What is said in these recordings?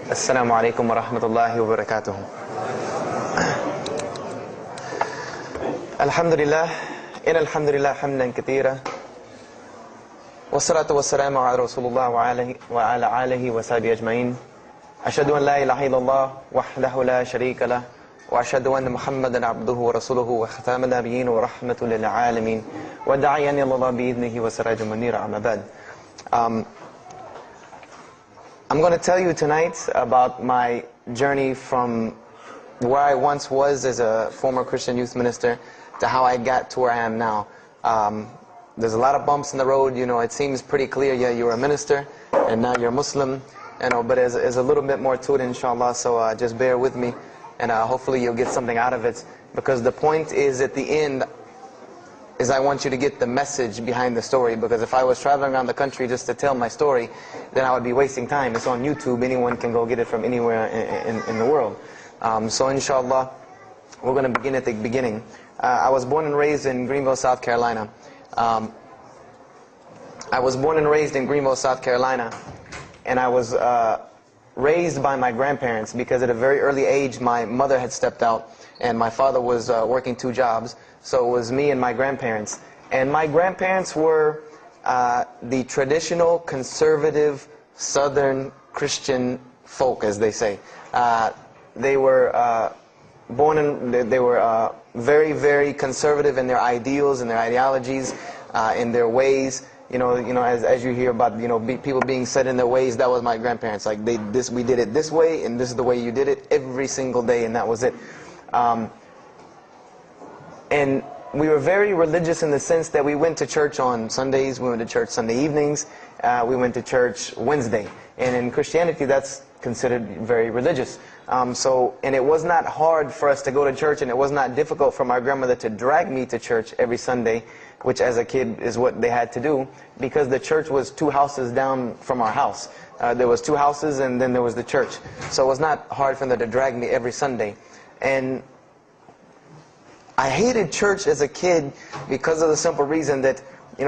Assalamu alaikum wa rahmatullahi wa barakatuh. Alhamdulillah, alhamdulillah hamdan kathira. Wassalatu wassalamu ala Rasulullah wa ala alihi wa sahbihi ajma'in. Ashhadu an la ilaha illallah wahdahu la sharika lah. Wa ashhadu anna Muhammadan abduhu wa rasuluhu wa khataman nabiyyin wa rahmatul lil alamin. Wa da'iyan ila Allah bi idnihi wa sirajan munira, amma ba'd. I'm going to tell you tonight about my journey from where I once was as a former Christian youth minister to how I got to where I am now. There's a lot of bumps in the road. You know, it seems pretty clear, yeah, you're a minister and now you're a Muslim, you know, but there's a little bit more to it, inshallah, so just bear with me, and hopefully you'll get something out of it, because the point is, at the end, is I want you to get the message behind the story, because if I was traveling around the country just to tell my story, then I would be wasting time. It's on YouTube. Anyone can go get it from anywhere in the world. So inshallah, we're going to begin at the beginning. I was born and raised in Greenville, South Carolina. I was born and raised in Greenville, South Carolina, and I was raised by my grandparents, because at a very early age my mother had stepped out and my father was working 2 jobs. So it was me and my grandparents. And my grandparents were the traditional, conservative, Southern Christian folk, as they say. They were they were very, very conservative in their ideals and their ideologies, in their ways. You know, as you hear about, people being set in their ways, that was my grandparents. Like, we did it this way, and this is the way you did it every single day, and that was it. And we were very religious in the sense that we went to church on Sundays, we went to church Sunday evenings, we went to church Wednesday. And in Christianity, that's considered very religious. And it was not hard for us to go to church, and it was not difficult for my grandmother to drag me to church every Sunday, which as a kid is what they had to do, because the church was 2 houses down from our house. There was 2 houses, and then there was the church. So it was not hard for them to drag me every Sunday. And I hated church as a kid because of the simple reason that, we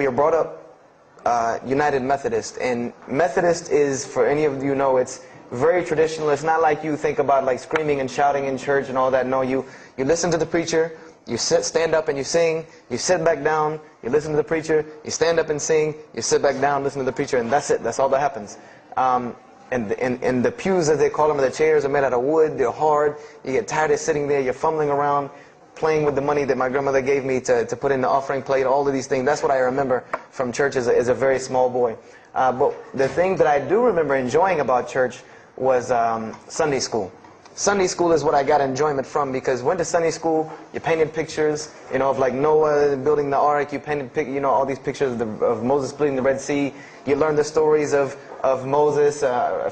were brought up United Methodist. And Methodist is, for any of you know, it's very traditional. It's not like you think about like screaming and shouting in church and all that. No, you listen to the preacher, you stand up and you sing, you sit back down, you listen to the preacher, you stand up and sing, you sit back down, listen to the preacher, and that's it. That's all that happens. And the pews, as they call them, the chairs are made out of wood, they're hard, you get tired of sitting there, you're fumbling around, playing with the money that my grandmother gave me to put in the offering plate, all of these things. That's what I remember from church as a very small boy. But the thing that I do remember enjoying about church was Sunday school. Sunday school is what I got enjoyment from, because went to Sunday school, you painted pictures, of like Noah building the ark, you painted, all these pictures of Moses splitting the Red Sea. You learned the stories of Moses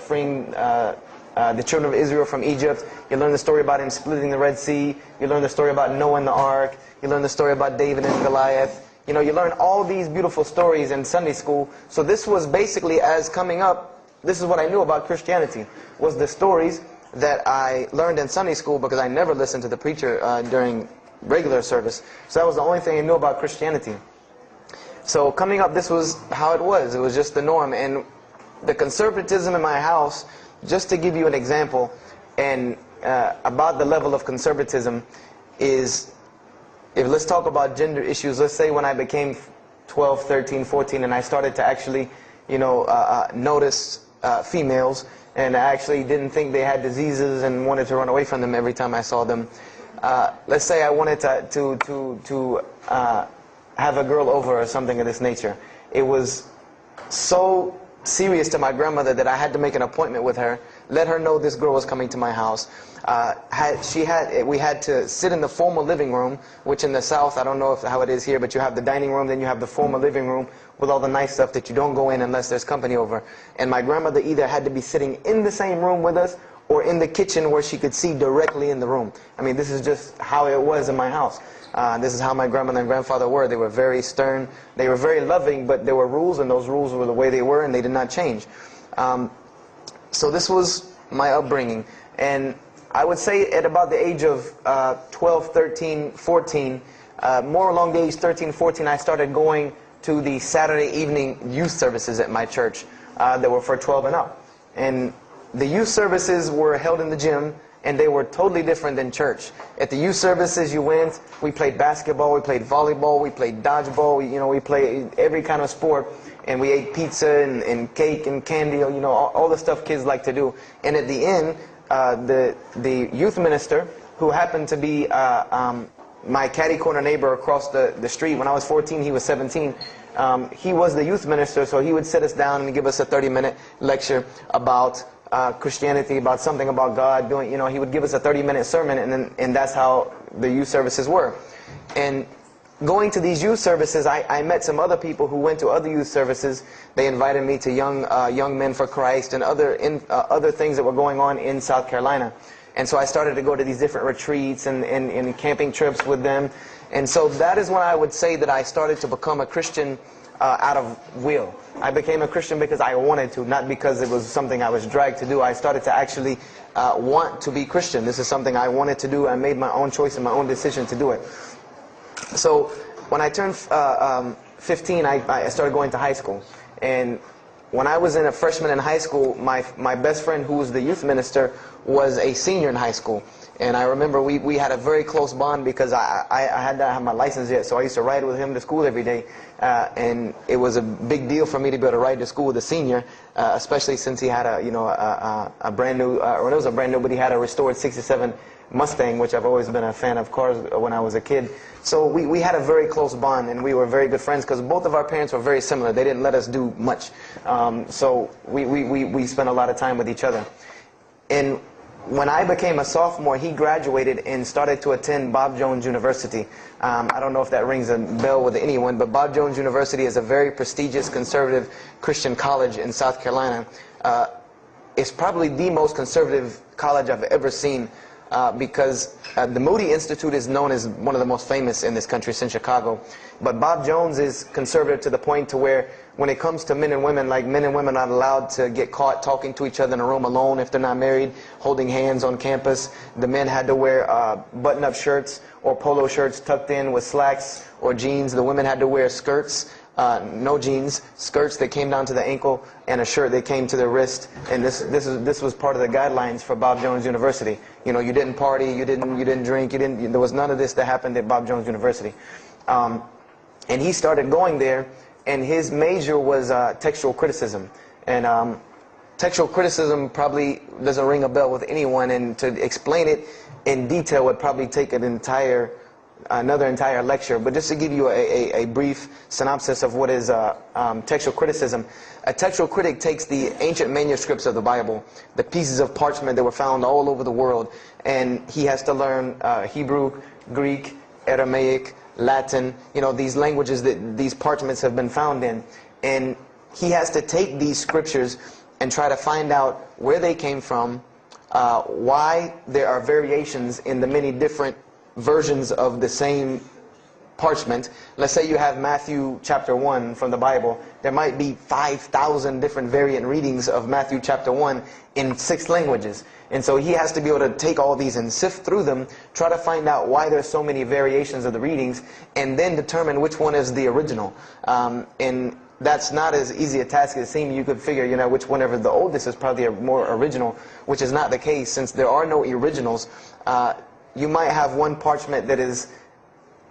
freeing the children of Israel from Egypt. You learn the story about him splitting the Red Sea. You learn the story about Noah and the ark. You learn the story about David and Goliath. You learn all these beautiful stories in Sunday school. So this was basically, as coming up, this is what I knew about Christianity, was the stories that I learned in Sunday school, because I never listened to the preacher during regular service. So that was the only thing I knew about Christianity. So coming up, this was how it was. It was just the norm. And the conservatism in my house, just to give you an example, and about the level of conservatism, is, let's talk about gender issues. Let's say when I became 12, 13, 14, and I started to actually, notice females, and I actually didn't think they had diseases and wanted to run away from them every time I saw them. Let's say I wanted to have a girl over or something of this nature. It was so serious to my grandmother that I had to make an appointment with her, let her know this girl was coming to my house. We had to sit in the formal living room, which in the South, I don't know how it is here, but you have the dining room, then you have the formal living room with all the nice stuff that you don't go in unless there's company over. And my grandmother either had to be sitting in the same room with us or in the kitchen where she could see directly in the room. I mean, this is just how it was in my house. This is how my grandmother and grandfather were. They were very stern. They were very loving, but there were rules, and those rules were the way they were, and they did not change. So this was my upbringing. And I would say at about the age of 12, 13, 14, more along the age 13, 14, I started going to the Saturday evening youth services at my church that were for 12 and up. And the youth services were held in the gym, and they were totally different than church. At the youth services you went, we played basketball, we played volleyball, we played dodgeball, we played every kind of sport, and we ate pizza and cake and candy, all the stuff kids like to do. And at the end, the youth minister, who happened to be my catty corner neighbor across the street. When I was 14, he was 17. He was the youth minister, so he would sit us down and give us a 30-minute lecture about Christianity, about something about God. He would give us a 30-minute sermon, and that's how the youth services were. And going to these youth services, I met some other people who went to other youth services. They invited me to Young Men for Christ and other things that were going on in South Carolina. And so I started to go to these different retreats and camping trips with them. And so that is when I would say that I started to become a Christian out of will. I became a Christian because I wanted to, not because it was something I was dragged to do. I started to actually want to be Christian. This is something I wanted to do. I made my own choice and my own decision to do it. So when I turned 15, I started going to high school. And when I was a freshman in high school, my best friend, who was the youth minister, was a senior in high school. And I remember we had a very close bond because I had not had my license yet, so I used to ride with him to school every day. And it was a big deal for me to be able to ride to school with a senior, especially since he had a brand new, or it was a brand new, but he had a restored '67 Mustang, which I've always been a fan of cars when I was a kid. So we had a very close bond, and we were very good friends because both of our parents were very similar. They didn't let us do much. So we spent a lot of time with each other. And when I became a sophomore, he graduated and started to attend Bob Jones University. I don't know if that rings a bell with anyone, but Bob Jones University is a very prestigious conservative Christian college in South Carolina. It's probably the most conservative college I've ever seen. Because the Moody Institute is known as one of the most famous in this country since Chicago. But Bob Jones is conservative to the point to where when it comes to men and women, like men and women are not allowed to get caught talking to each other in a room alone if they're not married, holding hands on campus. The men had to wear button-up shirts or polo shirts tucked in with slacks or jeans. The women had to wear skirts. No jeans, skirts that came down to the ankle, and a shirt that came to the wrist. And this was part of the guidelines for Bob Jones University. You didn't party, you didn't drink, there was none of this that happened at Bob Jones University. And he started going there, and his major was textual criticism. And textual criticism probably doesn't ring a bell with anyone, and to explain it in detail would probably take another entire lecture. But just to give you a brief synopsis of what is textual criticism. A textual critic takes the ancient manuscripts of the Bible, the pieces of parchment that were found all over the world, and he has to learn Hebrew, Greek, Aramaic, Latin, these languages that these parchments have been found in. And he has to take these scriptures and try to find out where they came from, why there are variations in the many different versions of the same parchment. Let's say you have Matthew chapter 1 from the Bible. There might be 5,000 different variant readings of Matthew chapter 1 in 6 languages. And so he has to be able to take all these and sift through them, try to find out why there's so many variations of the readings, and then determine which one is the original. And that's not as easy a task as it seems. You could figure, which whenever the oldest is probably more original, which is not the case since there are no originals. You might have one parchment that is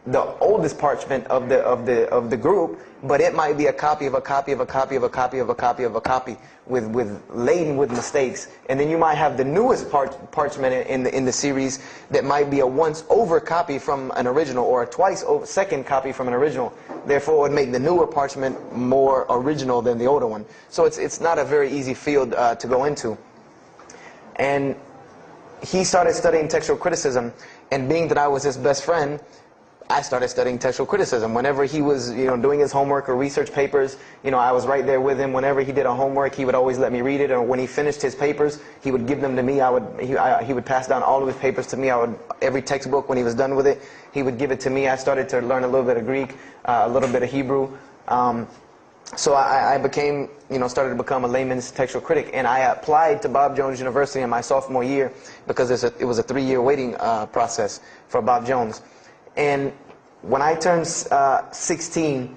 the oldest parchment of the group, but it might be a copy of a copy of a copy of a copy of a copy of a copy laden with mistakes. And then you might have the newest parchment in the series that might be a once over copy from an original, or a twice over second copy from an original. Therefore, it would make the newer parchment more original than the older one. So it's not a very easy field to go into. And he started studying textual criticism, and being that I was his best friend, I started studying textual criticism. Whenever he was, doing his homework or research papers, I was right there with him. Whenever he did a homework, he would always let me read it. Or when he finished his papers, he would give them to me. He would pass down all of his papers to me. Every textbook, when he was done with it, he would give it to me. I started to learn a little bit of Greek, a little bit of Hebrew. So I became, started to become a layman's textual critic, and I applied to Bob Jones University in my sophomore year because it was a 3-year waiting process for Bob Jones. And when I turned 16,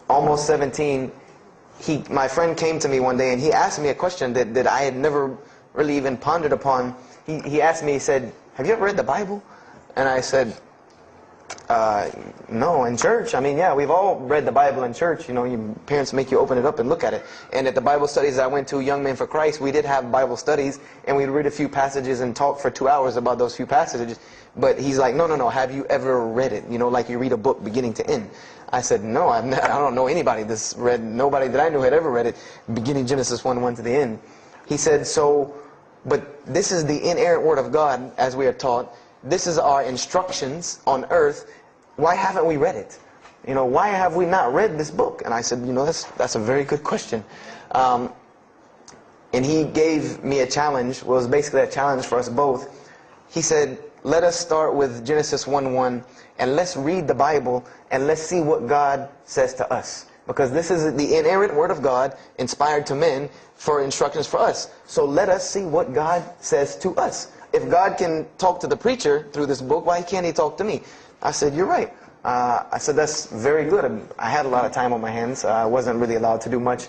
almost 17, my friend came to me one day and he asked me a question that I had never really even pondered upon. He asked me, he said, "Have you ever read the Bible?" And I said, no, in church. I mean, yeah, we've all read the Bible in church. You know, your parents make you open it up and look at it. And at the Bible studies I went to, Young Men for Christ, we did have Bible studies, and we'd read a few passages and talk for 2 hours about those few passages. But he's like, no, have you ever read it? You know, like you read a book beginning to end. I said, no, I don't know anybody that's read, nobody that I knew had ever read it, beginning Genesis 1:1 to the end. He said, but this is the inerrant Word of God, as we are taught. This is our instructions on earth. Why haven't we read it? You know, why have we not read this book? And I said, you know, that's a very good question. And he gave me a challenge. Well, it was basically a challenge for us both. He said, let us start with Genesis 1:1, and let's read the Bible, and let's see what God says to us. Because this is the inerrant Word of God, inspired to men, for instructions for us. So let us see what God says to us. If God can talk to the preacher through this book, why can't He talk to me? I said, you're right. I said, that's very good. I had a lot of time on my hands. I wasn't really allowed to do much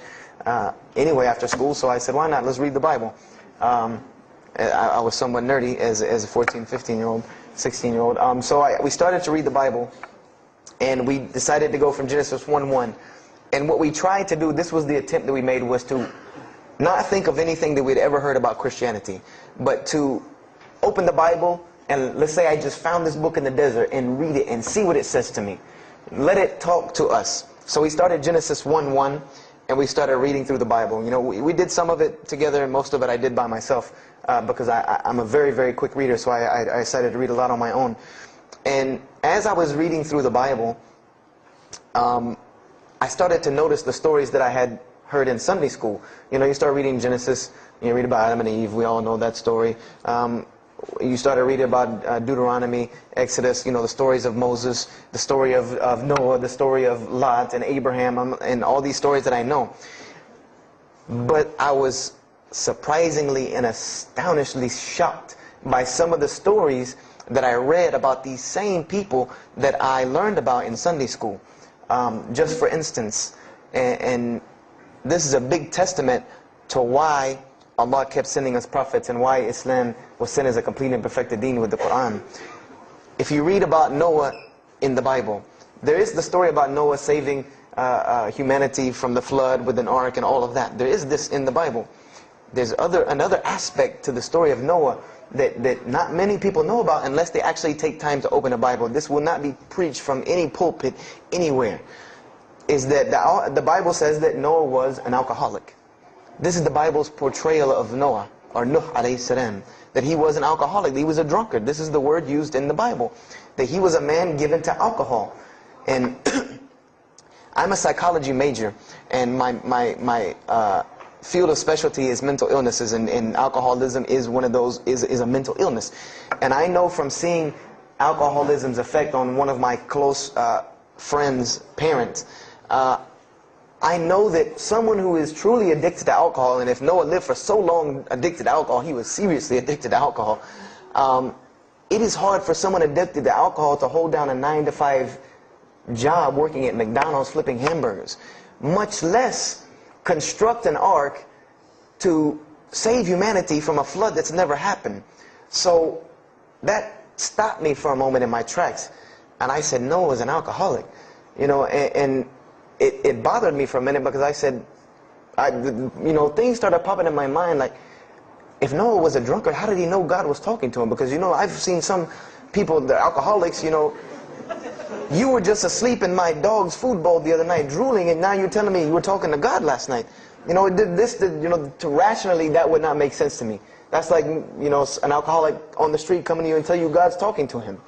anyway after school, so I said, why not? Let's read the Bible. I was somewhat nerdy as a 14, 15-year-old, 16-year-old. So we started to read the Bible, and we decided to go from Genesis 1:1. And what we tried to do, this was the attempt that we made, was to not think of anything that we'd ever heard about Christianity, but to open the Bible, and let's say I just found this book in the desert, and read it and see what it says to me. Let it talk to us. So we started Genesis 1:1, and we started reading through the Bible. You know, we did some of it together, and most of it I did by myself, because I'm a very, very quick reader, so I decided to read a lot on my own. And as I was reading through the Bible, I started to notice the stories that I had heard in Sunday school. You know, you start reading Genesis, you read about Adam and Eve, we all know that story. You started reading about Deuteronomy, Exodus, you know, the stories of Moses, the story of Noah, the story of Lot and Abraham, and all these stories that I know. But I was surprisingly and astonishingly shocked by some of the stories that I read about these same people that I learned about in Sunday school. Just for instance, and this is a big testament to why Allah kept sending us prophets and why Islam was sent as a complete and perfected deen with the Quran. If you read about Noah in the Bible, there is the story about Noah saving humanity from the flood with an ark and all of that. There is this in the Bible. There's another aspect to the story of Noah that not many people know about unless they actually take time to open a Bible. This will not be preached from any pulpit anywhere. Is that the Bible says that Noah was an alcoholic. This is the Bible's portrayal of Noah, or Nuh alayhi salam, that he was an alcoholic, he was a drunkard. This is the word used in the Bible, that he was a man given to alcohol. And I'm a psychology major, and my field of specialty is mental illnesses, and alcoholism is one of those, is a mental illness. And I know from seeing alcoholism's effect on one of my close friends' parents, I know that someone who is truly addicted to alcohol, and if Noah lived for so long addicted to alcohol, he was seriously addicted to alcohol. It is hard for someone addicted to alcohol to hold down a 9-to-5 job working at McDonald's flipping hamburgers, much less construct an ark to save humanity from a flood that's never happened. So that stopped me for a moment in my tracks, and I said, Noah was an alcoholic. You know, and it bothered me for a minute, because I said, you know, things started popping in my mind like, if Noah was a drunkard, how did he know God was talking to him? Because, you know, I've seen some people, the alcoholics, you know, you were just asleep in my dog's food bowl the other night, drooling, and now you're telling me you were talking to God last night. You know, you know, rationally, that would not make sense to me. That's like, you know, an alcoholic on the street coming to you and tell you God's talking to him.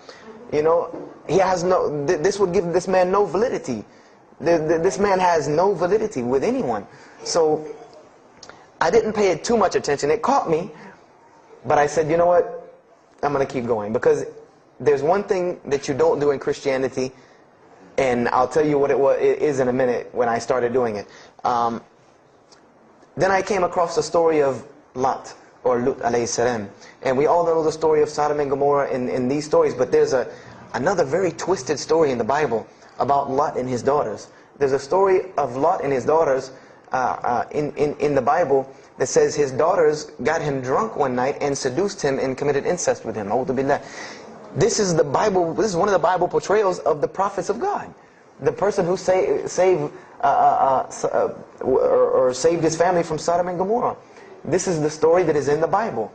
You know, he has no, this would give this man no validity. This man has no validity with anyone. So I didn't pay it too much attention. It caught me, but I said, you know what, I'm going to keep going, because there's one thing that you don't do in Christianity, and I'll tell you what it is in a minute when I started doing it. Then I came across the story of Lot, or Lut alayhi salam. And we all know the story of Sodom and Gomorrah in these stories, but there's another very twisted story in the Bible about Lot and his daughters. There's a story of Lot and his daughters in the Bible that says his daughters got him drunk one night and seduced him and committed incest with him. A'udhu billah. This is the Bible. This is one of the Bible portrayals of the prophets of God. The person who saved his family from Sodom and Gomorrah. This is the story that is in the Bible.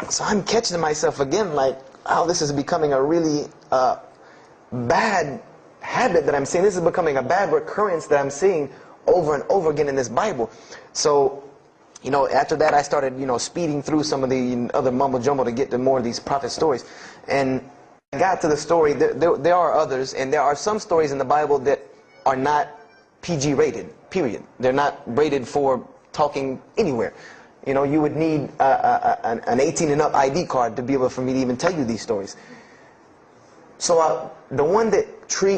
So I'm catching myself again like, oh, this is becoming a really bad habit that I'm seeing. This is becoming a bad recurrence that I'm seeing over and over again in this Bible. So, you know, after that I started, you know, speeding through some of the other mumbo jumbo to get to more of these prophet stories. And I got to the story, there are others, and there are some stories in the Bible that are not PG rated, period. They're not rated for talking anywhere. You know, you would need an 18 and up ID card to be able for me to even tell you these stories. So the one that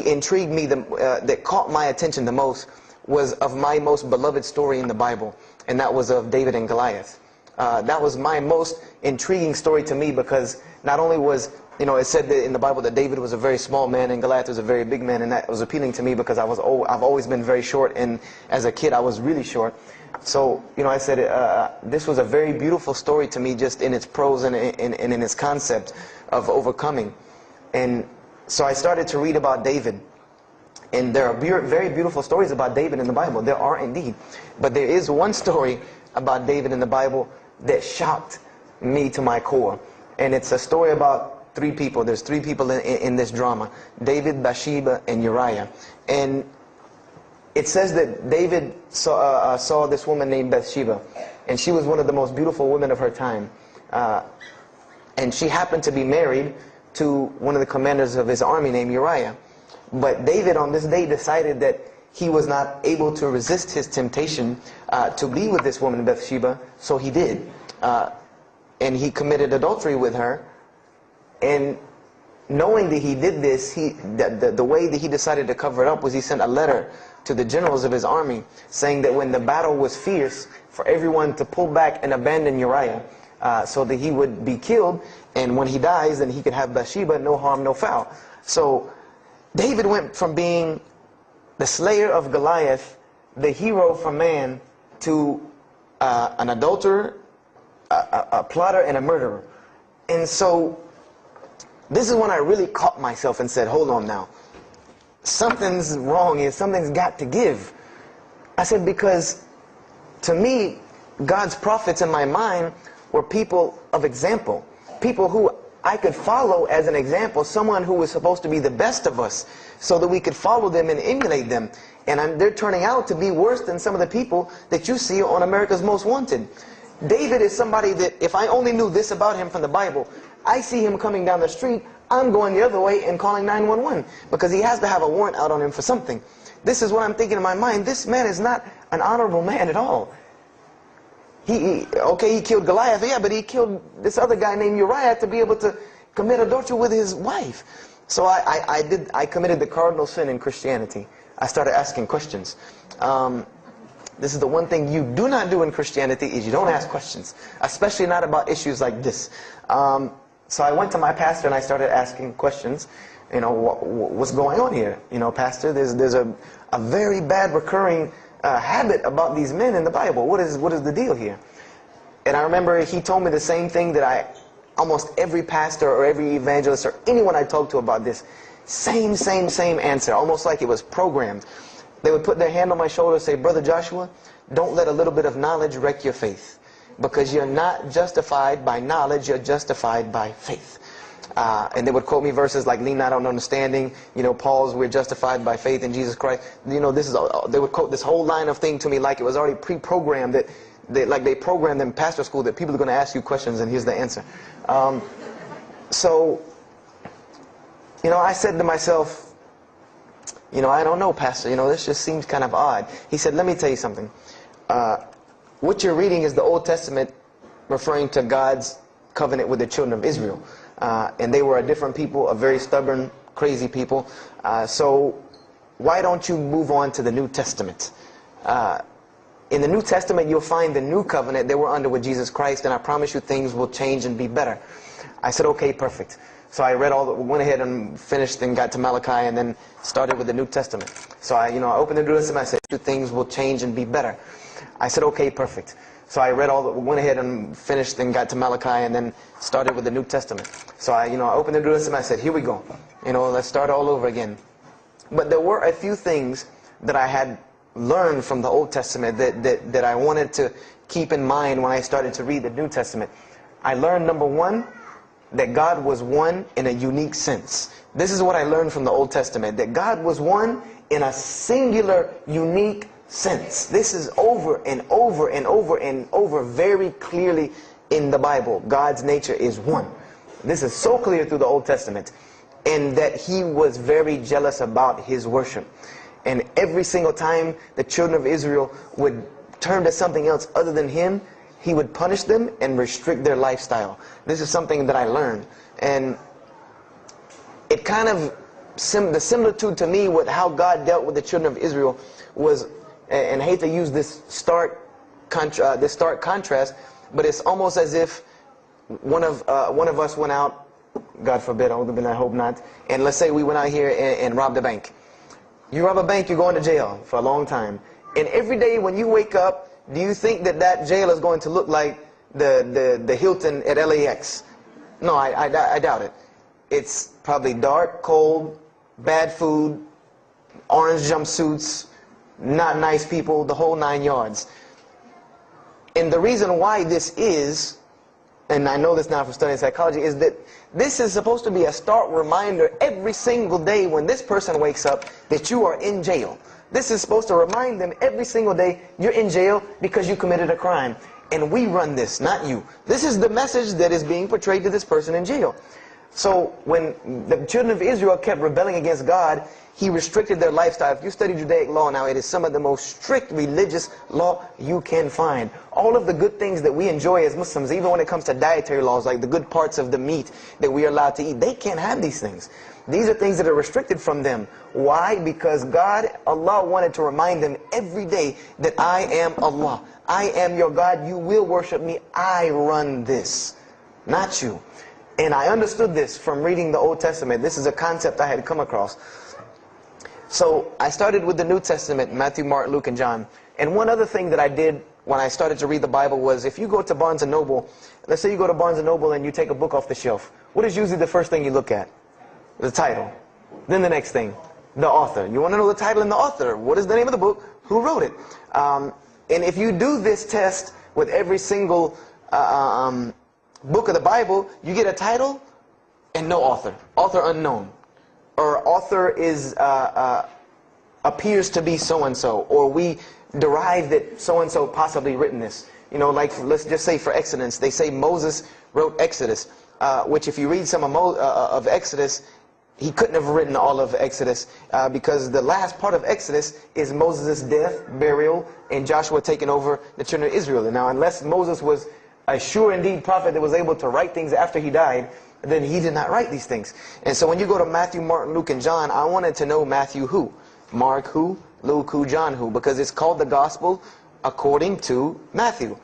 intrigued me, that caught my attention the most, was of my most beloved story in the Bible, and that was of David and Goliath. That was my most intriguing story to me, because not only was, you know, it said that in the Bible that David was a very small man and Goliath was a very big man, and that was appealing to me because I've always been very short, and as a kid I was really short. So, you know, I said this was a very beautiful story to me, just in its prose and in its concept of overcoming. And so I started to read about David. And there are very beautiful stories about David in the Bible. There are indeed. But there is one story about David in the Bible that shocked me to my core. And it's a story about three people. There's three people in this drama: David, Bathsheba, and Uriah. And it says that David saw this woman named Bathsheba. And she was one of the most beautiful women of her time. And she happened to be married to one of the commanders of his army named Uriah. But David on this day decided that he was not able to resist his temptation to be with this woman Bathsheba, so he did. And he committed adultery with her. And knowing that he did this, the way that he decided to cover it up was he sent a letter to the generals of his army saying that when the battle was fierce, for everyone to pull back and abandon Uriah so that he would be killed, and when he dies then he could have Bathsheba, no harm, no foul. So David went from being the slayer of Goliath, the hero from man, to an adulterer, a plotter, and a murderer. And so this is when I really caught myself and said, hold on now. Something's wrong here. Something's got to give. I said, because to me, God's prophets in my mind were people of example. People who I could follow as an example. Someone who was supposed to be the best of us, so that we could follow them and emulate them. And they're turning out to be worse than some of the people that you see on America's Most Wanted. David is somebody that, if I only knew this about him from the Bible, I see him coming down the street, I'm going the other way and calling 911, because he has to have a warrant out on him for something. This is what I'm thinking in my mind. This man is not an honorable man at all. He killed Goliath, yeah, but he killed this other guy named Uriah to be able to commit adultery with his wife. So I committed the cardinal sin in Christianity. I started asking questions. This is the one thing you do not do in Christianity, is you don't ask questions, especially not about issues like this. So I went to my pastor and I started asking questions. You know, what's going on here? You know, pastor, there's a very bad recurring habit about these men in the Bible. What is the deal here? And I remember he told me the same thing that almost every pastor or every evangelist or anyone I talked to about this, same answer, almost like it was programmed. They would put their hand on my shoulder and say, Brother Joshua, don't let a little bit of knowledge wreck your faith. Because you're not justified by knowledge, you're justified by faith. And they would quote me verses like, lean not on understanding, you know, Paul's, we're justified by faith in Jesus Christ. You know, they would quote this whole line of thing to me like it was already pre-programmed, that they programmed in pastor school that people are going to ask you questions and here's the answer. So, you know, I said to myself, you know, I don't know, pastor, you know, this just seems kind of odd. He said, let me tell you something. What you're reading is the Old Testament referring to God's covenant with the children of Israel. And they were a different people, a very stubborn, crazy people. So why don't you move on to the New Testament? In the New Testament, you'll find the new covenant that we're under with Jesus Christ, and I promise you things will change and be better. I said, okay, perfect. So I went ahead and finished and got to Malachi and then started with the New Testament. So I opened the New Testament. I said, two things will change and be better. I said, okay, perfect. So I read went ahead and finished and got to Malachi and then started with the New Testament. So I opened the New Testament. I said, here we go. Let's start all over again. But there were a few things that I had learned from the Old Testament that I wanted to keep in mind when I started to read the New Testament. I learned, number one, that God was one in a unique sense. This is what I learned from the Old Testament, that God was one in a singular, unique sense. This is over and over and over and over very clearly in the Bible. God's nature is one. This is so clear through the Old Testament. And that He was very jealous about His worship. And every single time the children of Israel would turn to something else other than Him, He would punish them and restrict their lifestyle. This is something that I learned. And it kind of, the similitude to me with how God dealt with the children of Israel was, and I hate to use this stark contrast, but it's almost as if one of us went out, God forbid, I hope not, and let's say we went out here and robbed a bank. You rob a bank, you're going to jail for a long time. And every day when you wake up, do you think that jail is going to look like the Hilton at LAX? No, I doubt it. It's probably dark, cold, bad food, orange jumpsuits, not nice people, the whole 9 yards. And the reason why this is, and I know this now from studying psychology, is that this is supposed to be a stark reminder every single day when this person wakes up that you are in jail. This is supposed to remind them every single day you're in jail because you committed a crime. And we run this, not you. This is the message that is being portrayed to this person in jail. So when the children of Israel kept rebelling against God, He restricted their lifestyle. If you study Judaic law now, it is some of the most strict religious law you can find. All of the good things that we enjoy as Muslims, even when it comes to dietary laws, like the good parts of the meat that we are allowed to eat, they can't have these things. These are things that are restricted from them. Why? Because God, Allah, wanted to remind them every day that I am Allah. I am your God. You will worship me. I run this, not you. And I understood this from reading the Old Testament. This is a concept I had come across. So I started with the New Testament, Matthew, Mark, Luke, and John. And one other thing that I did when I started to read the Bible was, if you go to Barnes & Noble, let's say you go to Barnes & Noble and you take a book off the shelf, what is usually the first thing you look at? The title. Then the next thing, the author. You want to know the title and the author. What is the name of the book? Who wrote it? And if you do this test with every single book of the Bible, you get a title and no author. Author unknown. Or author is appears to be so-and-so. Or we derive that so-and-so possibly written this. Like let's just say for Exodus, they say Moses wrote Exodus. Which if you read some of Exodus, he couldn't have written all of Exodus because the last part of Exodus is Moses' death, burial, and Joshua taking over the children of Israel. And now unless Moses was a sure indeed prophet that was able to write things after he died, then he did not write these things. And so when you go to Matthew, Mark, Luke, and John, I wanted to know Matthew who, Mark who, Luke who, John who, because it's called the Gospel according to Matthew.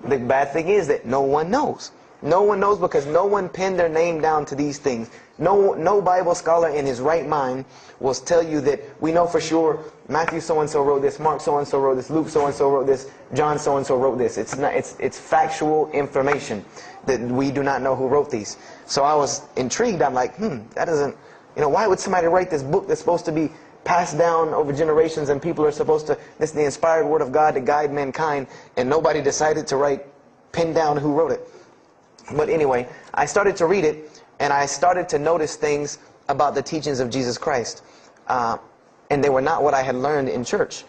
The bad thing is that no one knows. No one knows because no one penned their name down to these things. No Bible scholar in his right mind will tell you that we know for sure Matthew so-and-so wrote this, Mark so-and-so wrote this, Luke so-and-so wrote this, John so-and-so wrote this. It's factual information that we do not know who wrote these. So I was intrigued. I'm like, that doesn't, why would somebody write this book that's supposed to be passed down over generations and people are supposed to, this is the inspired word of God to guide mankind, and nobody decided to pin down who wrote it. But anyway, I started to read it, and I started to notice things about the teachings of Jesus Christ. And they were not what I had learned in church.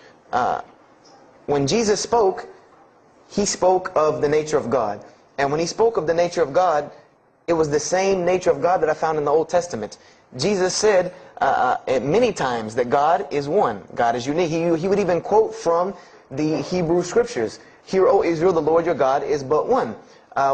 When Jesus spoke, He spoke of the nature of God. And when He spoke of the nature of God, it was the same nature of God that I found in the Old Testament. Jesus said many times that God is one. God is unique. He would even quote from the Hebrew Scriptures. Hear, O Israel, the Lord your God is but one.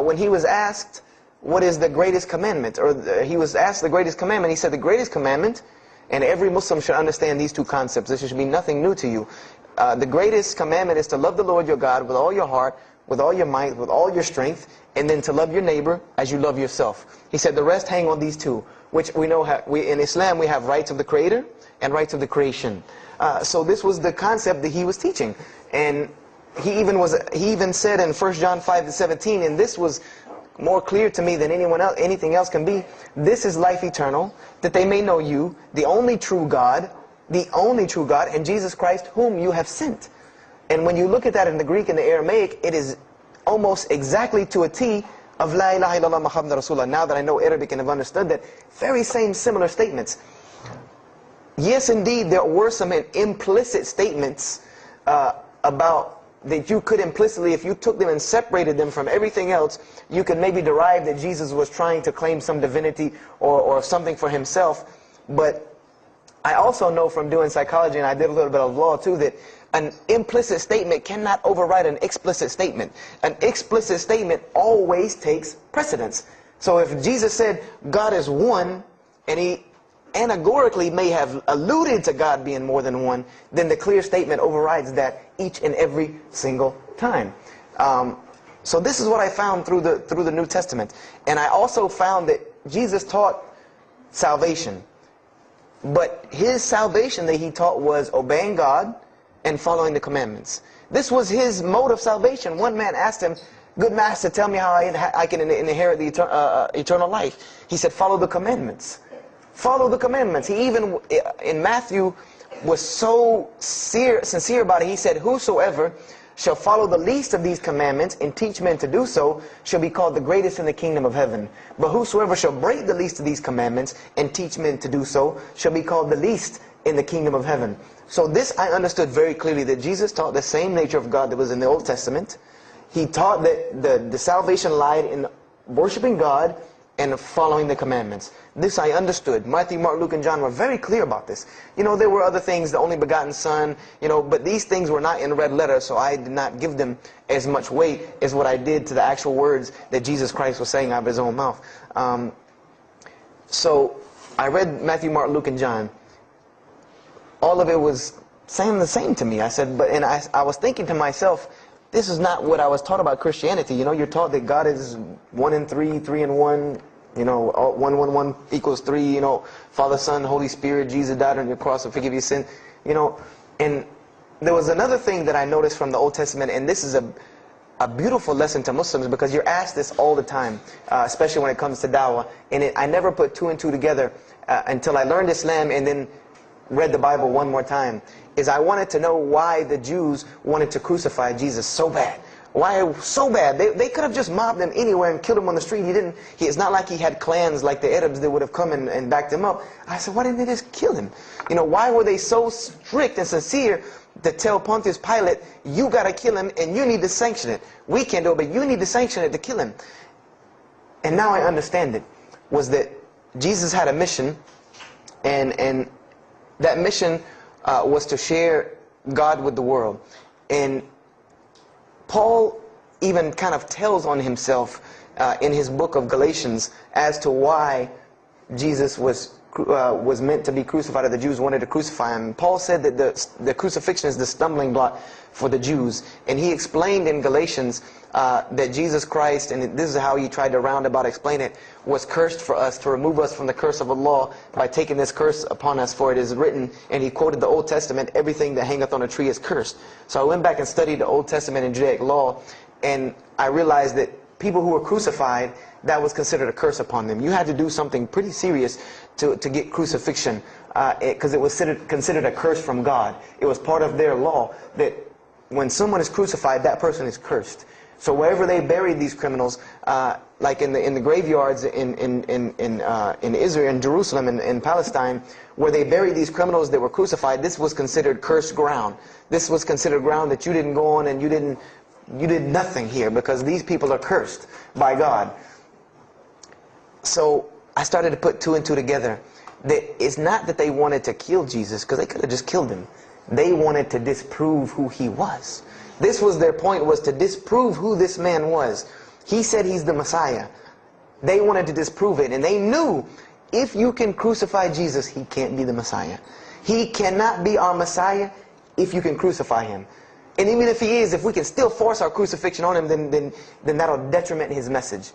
When He was asked, what is the greatest commandment? Or He was asked the greatest commandment. He said the greatest commandment, and every Muslim should understand these two concepts. This should be nothing new to you. The greatest commandment is to love the Lord your God with all your heart, with all your might, with all your strength, and then to love your neighbor as you love yourself. He said the rest hang on these two, which we know in Islam we have rights of the Creator and rights of the creation. So this was the concept that he was teaching. And he even said in 1 John 5:17, and this was more clear to me than anything else can be, this is life eternal, that they may know you, the only true God, and Jesus Christ, whom you have sent. And when you look at that in the Greek and the Aramaic, it is almost exactly to a T of La ilaha illallah Muhammad Rasulullah. Now that I know Arabic and have understood that, very same similar statements. Yes, indeed, there were some implicit statements about that you could implicitly, if you took them and separated them from everything else, you could maybe derive that Jesus was trying to claim some divinity or something for himself. But I also know from doing psychology, and I did a little bit of law too, that an implicit statement cannot override an explicit statement. An explicit statement always takes precedence. So if Jesus said God is one, and he anagorically may have alluded to God being more than one, then the clear statement overrides that each and every single time. So this is what I found through the New Testament. And I also found that Jesus taught salvation. But his salvation that he taught was obeying God and following the commandments. This was his mode of salvation. One man asked him, "Good master, tell me how I can inherit the eternal life." He said, "Follow the commandments." Follow the commandments. He even, in Matthew, was so sincere about it. He said, "Whosoever shall follow the least of these commandments and teach men to do so shall be called the greatest in the kingdom of heaven. But whosoever shall break the least of these commandments and teach men to do so shall be called the least in the kingdom of heaven." So this I understood very clearly, that Jesus taught the same nature of God that was in the Old Testament. He taught that the salvation lied in worshiping God and following the commandments. This I understood. Matthew, Mark, Luke, and John were very clear about this. You know, there were other things, the only begotten Son, you know, but these things were not in red letter, so I did not give them as much weight as what I did to the actual words that Jesus Christ was saying out of his own mouth. So I read Matthew, Mark, Luke, and John. All of it was saying the same to me. I said, and I was thinking to myself, this is not what I was taught about Christianity. You know, you're taught that God is 1 in 3, 3 in 1. You know, 1, 1, 1 equals 3. You know, Father, Son, Holy Spirit. Jesus died on your cross to forgive your sin. You know, and there was another thing that I noticed from the Old Testament, and this is a beautiful lesson to Muslims, because you're asked this all the time, especially when it comes to dawah. And I never put 2 and 2 together until I learned Islam and then read the Bible one more time. Is I wanted to know why the Jews wanted to crucify Jesus so bad. Why so bad? They could have just mobbed him anywhere and killed him on the street. It's not like he had clans like the Arabs that would have come and backed him up. I said, why didn't they just kill him? You know, why were they so strict and sincere to tell Pontius Pilate, you got to kill him and you need to sanction it? We can't do it, but you need to sanction it to kill him. And now I understand it, was that Jesus had a mission, and that mission was to share God with the world. And Paul even kind of tells on himself in his book of Galatians as to why Jesus was meant to be crucified, or the Jews wanted to crucify him. Paul said that the crucifixion is the stumbling block for the Jews. And he explained in Galatians that Jesus Christ, and this is how he tried to roundabout explain it, was cursed for us, to remove us from the curse of Allah by taking this curse upon us. For it is written, and he quoted the Old Testament, everything that hangeth on a tree is cursed. So I went back and studied the Old Testament and Judaic law, and I realized that people who were crucified, that was considered a curse upon them. You had to do something pretty serious to get crucifixion, because it was considered a curse from God. It was part of their law that when someone is crucified, that person is cursed. So wherever they buried these criminals, like in the graveyards in Israel, in Jerusalem, in Palestine, where they buried these criminals that were crucified, this was considered cursed ground. This was considered ground that you didn't go on, and you did nothing here, because these people are cursed by God. So I started to put 2 and 2 together. That it's not that they wanted to kill Jesus, because they could have just killed him. They wanted to disprove who he was. This was their point, was to disprove who this man was. He said he's the Messiah. They wanted to disprove it, and they knew if you can crucify Jesus, he can't be the Messiah. He cannot be our Messiah if you can crucify him. And even if he is, if we can still force our crucifixion on him, then that'll detriment his message.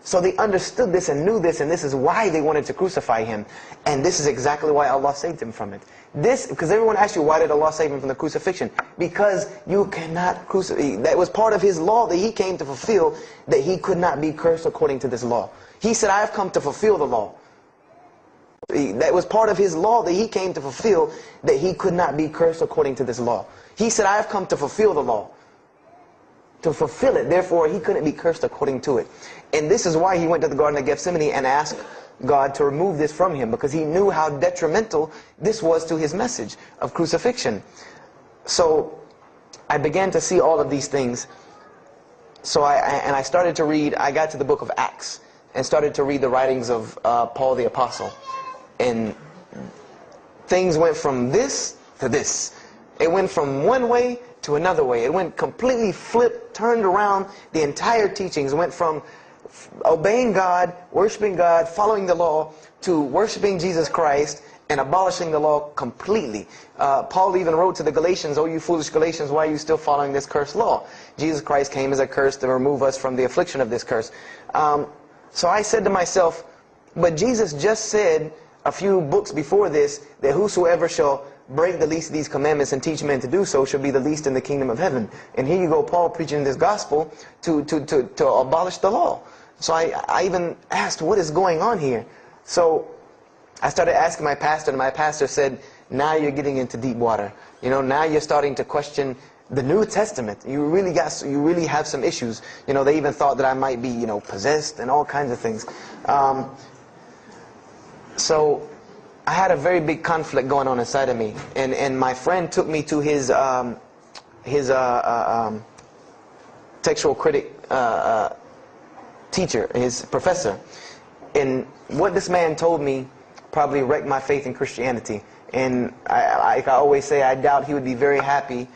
So they understood this and knew this, and this is why they wanted to crucify him. And this is exactly why Allah saved him from it. Because everyone asks you, why did Allah save him from the crucifixion? Because you cannot crucify. That was part of his law that he came to fulfill, that he could not be cursed according to this law. He said, I have come to fulfill the law. That was part of his law that he came to fulfill, that he could not be cursed according to this law. He said, I have come to fulfill the law. To fulfill it, therefore he couldn't be cursed according to it. And this is why he went to the Garden of Gethsemane and asked God to remove this from him, because he knew how detrimental this was to his message of crucifixion. So I began to see all of these things. So I started to read, I got to the book of Acts and started to read the writings of Paul the Apostle. And things went from this to this. It went from one way to another way. It went completely flipped, turned around. The entire teachings went from obeying God, worshiping God, following the law, to worshiping Jesus Christ and abolishing the law completely. Paul even wrote to the Galatians, "Oh, you foolish Galatians, why are you still following this cursed law?" Jesus Christ came as a curse to remove us from the affliction of this curse. So I said to myself, but Jesus just said a few books before this that whosoever shall break the least of these commandments and teach men to do so shall be the least in the kingdom of heaven. And here you go, Paul preaching this gospel to abolish the law. So I even asked, what is going on here? So I started asking my pastor, and my pastor said, now you're getting into deep water. You know, now you're starting to question the New Testament. You really have some issues. You know, they even thought that I might be, possessed and all kinds of things. So I had a very big conflict going on inside of me, and my friend took me to his textual critic teacher, his professor. And what this man told me probably wrecked my faith in Christianity. And I always say, I doubt he would be very happy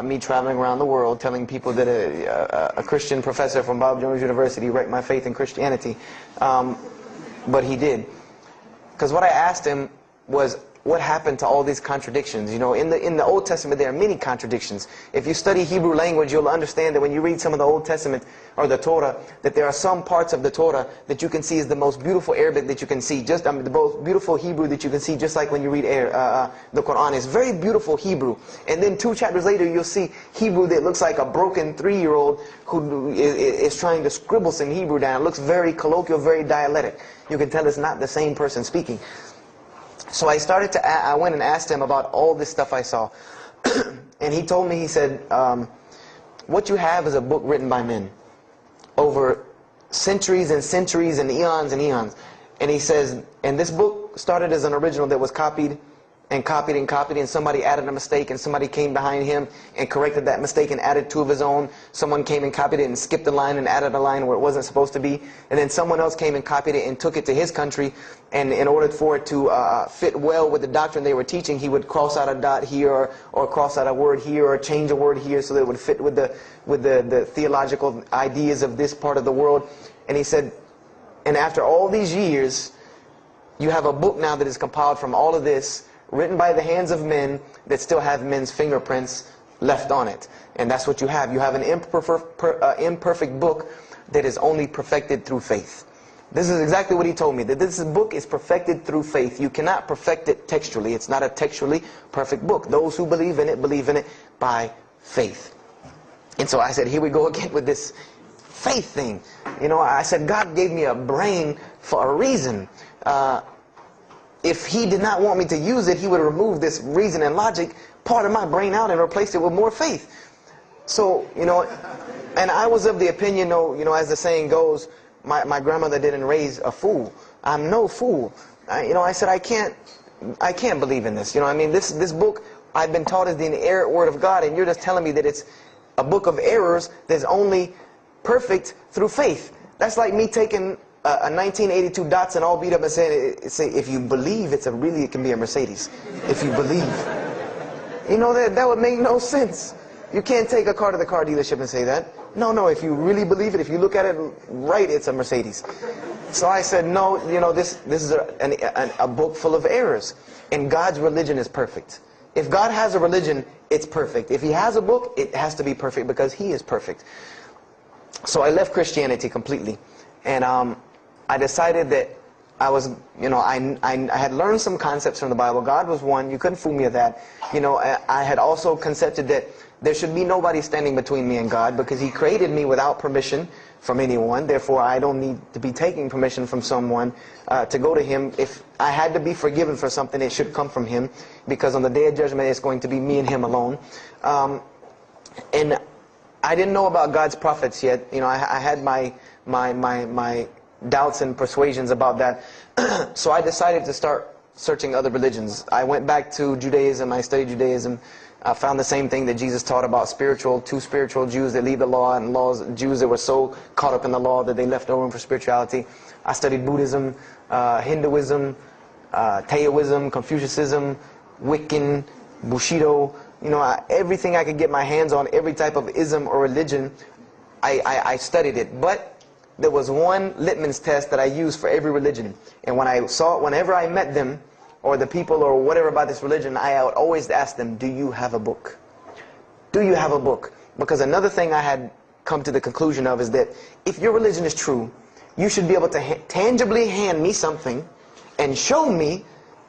me traveling around the world telling people that a Christian professor from Bob Jones University wrecked my faith in Christianity. But he did. Because what I asked him was, what happened to all these contradictions? You know, in the Old Testament there are many contradictions. If you study Hebrew language, you'll understand that when you read some of the Old Testament or the Torah, that there are some parts of the Torah that you can see is the most beautiful Arabic that you can see, the most beautiful Hebrew that you can see, just like when you read the Quran. It's very beautiful Hebrew. And then 2 chapters later, you'll see Hebrew that looks like a broken 3-year-old who is trying to scribble some Hebrew down. It looks very colloquial, very dialectic. You can tell it's not the same person speaking. So I went and asked him about all this stuff I saw. And he told me, he said, what you have is a book written by men over centuries and centuries and eons and eons. And he says, and this book started as an original that was copied and copied and copied, and somebody added a mistake, and somebody came behind him and corrected that mistake and added 2 of his own. Someone came and copied it and skipped a line and added a line where it wasn't supposed to be. And then someone else came and copied it and took it to his country, and in order for it to fit well with the doctrine they were teaching, he would cross out a dot here or cross out a word here or change a word here so that it would fit with the theological ideas of this part of the world. And he said, and after all these years, you have a book now that is compiled from all of this, written by the hands of men that still have men's fingerprints left on it. And that's what you have. You have an imperfect book that is only perfected through faith. This is exactly what he told me, that this book is perfected through faith. You cannot perfect it textually. It's not a textually perfect book. Those who believe in it by faith. And so I said, here we go again with this faith thing. You know, I said, God gave me a brain for a reason. If he did not want me to use it, he would remove this reason and logic part of my brain out and replace it with more faith. So, and I was of the opinion, as the saying goes, my grandmother didn't raise a fool. I'm no fool. I said, I can't believe in this. This book I've been taught is the inerrant word of God, and you're just telling me that it's a book of errors that's only perfect through faith. That's like me taking a 1982 Datsun all beat up and saying, if you believe it can be a Mercedes. If you believe. That would make no sense. You can't take a car to the car dealership and say that. No, if you really believe it, if you look at it right, it's a Mercedes. So I said, no, this is a book full of errors. And God's religion is perfect. If God has a religion, it's perfect. If he has a book, it has to be perfect because he is perfect. So I left Christianity completely. And I decided that I was, I had learned some concepts from the Bible. God was one. You couldn't fool me of that. I had also concepted that there should be nobody standing between me and God, because He created me without permission from anyone. Therefore, I don't need to be taking permission from someone to go to Him. If I had to be forgiven for something, it should come from Him, because on the Day of Judgment, it's going to be me and Him alone. And I didn't know about God's prophets yet. I had my doubts and persuasions about that. So I decided to start searching other religions. I went back to Judaism. I studied Judaism. I found the same thing that Jesus taught about two spiritual Jews that leave the law, and Jews that were so caught up in the law that they left no room for spirituality. I studied Buddhism, Hinduism, Taoism, Confucianism, Wiccan, Bushido. Everything I could get my hands on, every type of ism or religion, I studied it. But there was one litmus test that I used for every religion. And whenever I met them, or the people or whatever about this religion, I would always ask them, do you have a book? Do you have a book? Because another thing I had come to the conclusion of is that if your religion is true, you should be able to tangibly hand me something and show me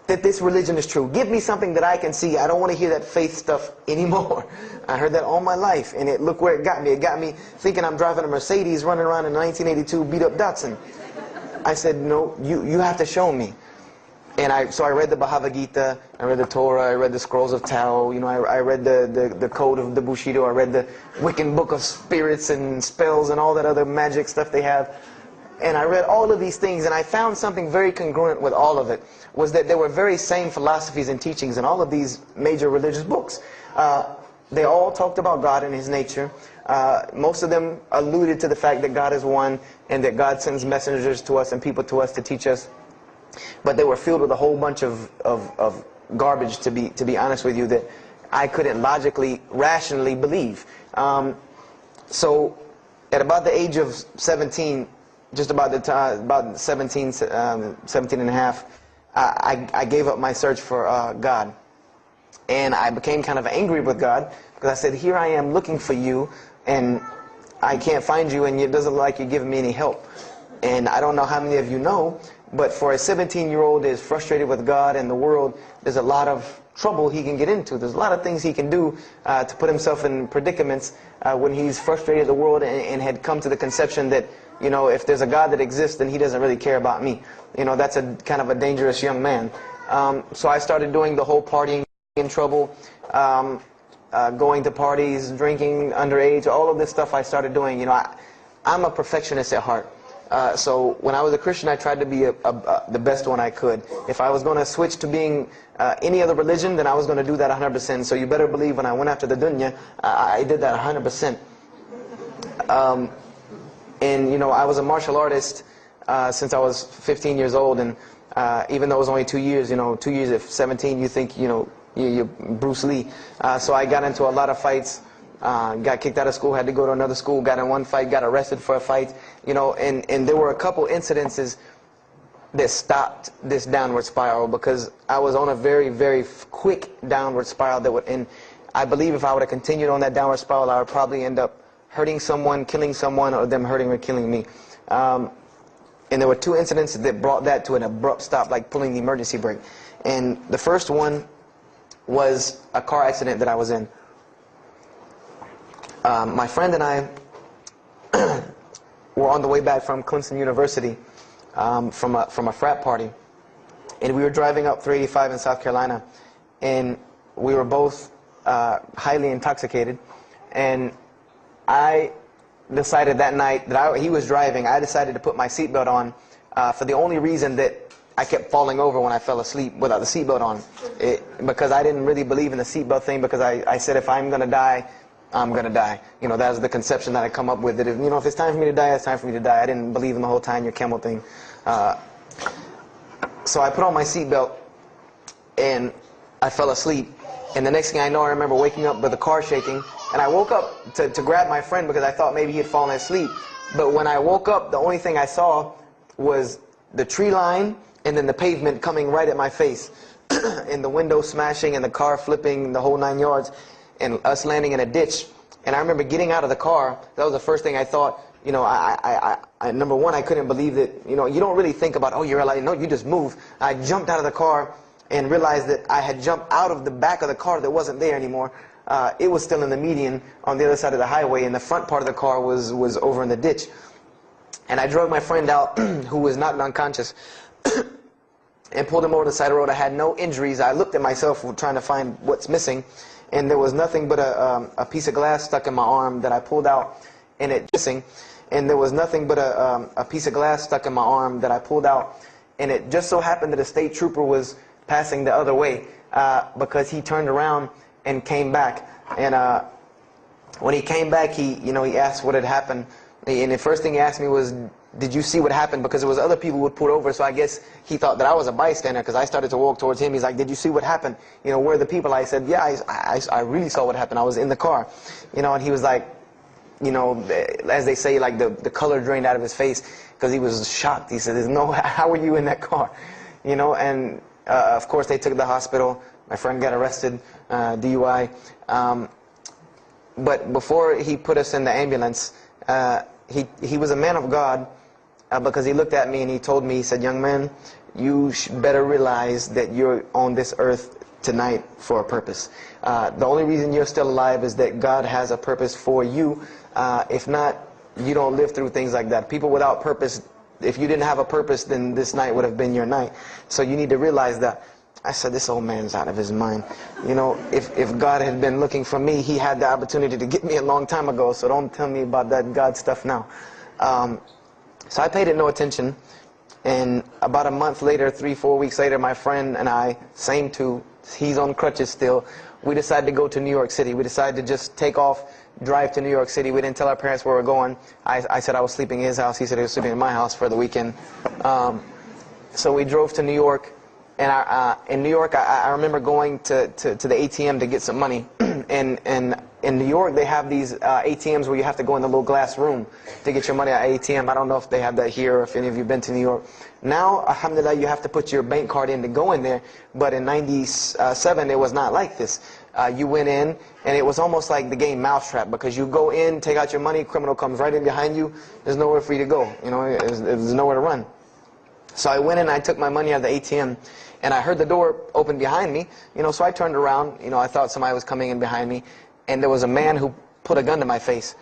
that this religion is true. Give me something that I can see. I don't want to hear that faith stuff anymore. I heard that all my life, and look where it got me. It got me thinking I'm driving a Mercedes running around in a 1982 beat-up Datsun. I said, no, you have to show me. And so I read the Bhagavad Gita, I read the Torah, I read the Scrolls of Tao, I read the Code of the Bushido, I read the Wiccan Book of Spirits and Spells and all that other magic stuff they have. And I read all of these things, and I found something very congruent with all of it, was that there were very same philosophies and teachings in all of these major religious books. They all talked about God and His nature. Most of them alluded to the fact that God is one, and that God sends messengers to us and people to us to teach us. But they were filled with a whole bunch of garbage, to be honest with you, that I couldn't logically, rationally believe. So at about the age of 17, just about the time, about 17 and a half, I gave up my search for God. And I became kind of angry with God, because I said, here I am looking for you, and I can't find you, and it doesn't look like you're giving me any help. And I don't know how many of you know, but for a 17-year-old that is frustrated with God and the world, there's a lot of trouble he can get into. There's a lot of things he can do to put himself in predicaments when he's frustrated the world and had come to the conception that, if there's a God that exists, then He doesn't really care about me. That's a kind of a dangerous young man. So I started doing the whole partying in trouble, going to parties, drinking underage, all of this stuff I started doing. I'm a perfectionist at heart. So when I was a Christian, I tried to be the best one I could. If I was going to switch to being any other religion, then I was going to do that 100%. So you better believe when I went after the dunya, I did that 100%. And I was a martial artist since I was 15 years old. And even though it was only 2 years, 2 years at 17, you think, you're Bruce Lee. So I got into a lot of fights. Got kicked out of school, had to go to another school, got in one fight, got arrested for a fight, and there were a couple incidences that stopped this downward spiral, because I was on a very, very quick downward spiral and I believe if I would have continued on that downward spiral, I would probably end up hurting someone, killing someone, or them hurting or killing me. And there were two incidents that brought that to an abrupt stop, like pulling the emergency brake. And the first one was a car accident that I was in. My friend and I were on the way back from Clemson University from a frat party, and we were driving up 385 in South Carolina, and we were both highly intoxicated, and I decided that night that he was driving, I decided to put my seatbelt on for the only reason that I kept falling over when I fell asleep without the seatbelt on, because I didn't really believe in the seatbelt thing, because I said if I'm going to die, I'm going to die. That was the conception that I come up with, that if it's time for me to die, it's time for me to die. I didn't believe in the whole tying your camel thing. So I put on my seatbelt, and I fell asleep. And the next thing I know, I remember waking up with the car shaking, and I woke up to grab my friend because I thought maybe he had fallen asleep. But when I woke up, the only thing I saw was the tree line and then the pavement coming right at my face, and the window smashing and the car flipping, the whole 9 yards. And us landing in a ditch. And I remember getting out of the car. That was the first thing I thought. you know, number one, I couldn't believe that, you know, you don't really think about, oh, you're like, no, you just move. I jumped out of the car and realized that I had jumped out of the back of the car that wasn't there anymore. It was still in the median on the other side of the highway, and the front part of the car was over in the ditch. And I drug my friend out, who was not unconscious, and pulled him over to the side of the road. I had no injuries. I looked at myself trying to find what's missing, and there was nothing but a piece of glass stuck in my arm that I pulled out, and it missing. And there was nothing but a piece of glass stuck in my arm that I pulled out, and it just so happened that a state trooper was passing the other way, because he turned around and came back. And when he came back, he asked what had happened. And the first thing he asked me was, did you see what happened? Because there was other people who would pull over, so I guess he thought that I was a bystander, because I started to walk towards him. He's like, did you see what happened? You know, where are the people? I said, yeah, I really saw what happened. I was in the car. You know, and he was like, you know, as they say, like the color drained out of his face, because he was shocked. He said, how were you in that car? You know, and of course they took to the hospital. My friend got arrested, DUI. But before he put us in the ambulance, he was a man of God, because he looked at me and he told me, he said, young man, you better realize that you're on this earth tonight for a purpose. The only reason you're still alive is that God has a purpose for you. If not, you don't live through things like that. People without purpose, if you didn't have a purpose, then this night would have been your night. So you need to realize that. I said, this old man's out of his mind. You know, if God had been looking for me, he had the opportunity to get me a long time ago, so don't tell me about that God stuff now. So I paid it no attention, and about a month later, 3-4 weeks later, my friend and I, same two, he's on crutches still, we decided to go to New York City. We decided to just take off, drive to New York City. We didn't tell our parents where we were going. I said I was sleeping in his house. He said he was sleeping in my house for the weekend. So we drove to New York. And in New York, I remember going to the ATM to get some money. And in New York, they have these ATMs where you have to go in the little glass room to get your money at ATM. I don't know if they have that here, or if any of you have been to New York. Now, alhamdulillah, you have to put your bank card in to go in there. But in '97, it was not like this. You went in, and it was almost like the game Mousetrap, because you go in, take out your money, criminal comes right in behind you. There's nowhere for you to go. You know, there's nowhere to run. So I went in, I took my money out of the ATM, and I heard the door open behind me. You know, so I turned around. You know, I thought somebody was coming in behind me, and there was a man who put a gun to my face.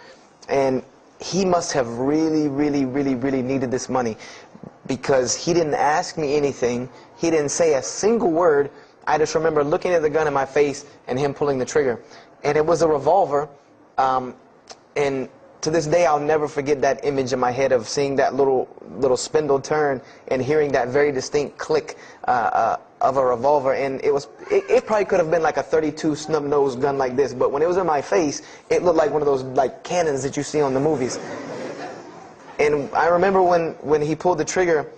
And he must have really, really, really, really needed this money, because he didn't ask me anything. He didn't say a single word. I just remember looking at the gun in my face and him pulling the trigger. And it was a revolver. And to this day, I'll never forget that image in my head of seeing that little spindle turn and hearing that very distinct click of a revolver. And it probably could have been like a .32 snub-nosed gun like this, but when it was in my face, it looked like one of those like cannons that you see on the movies. And I remember when he pulled the trigger,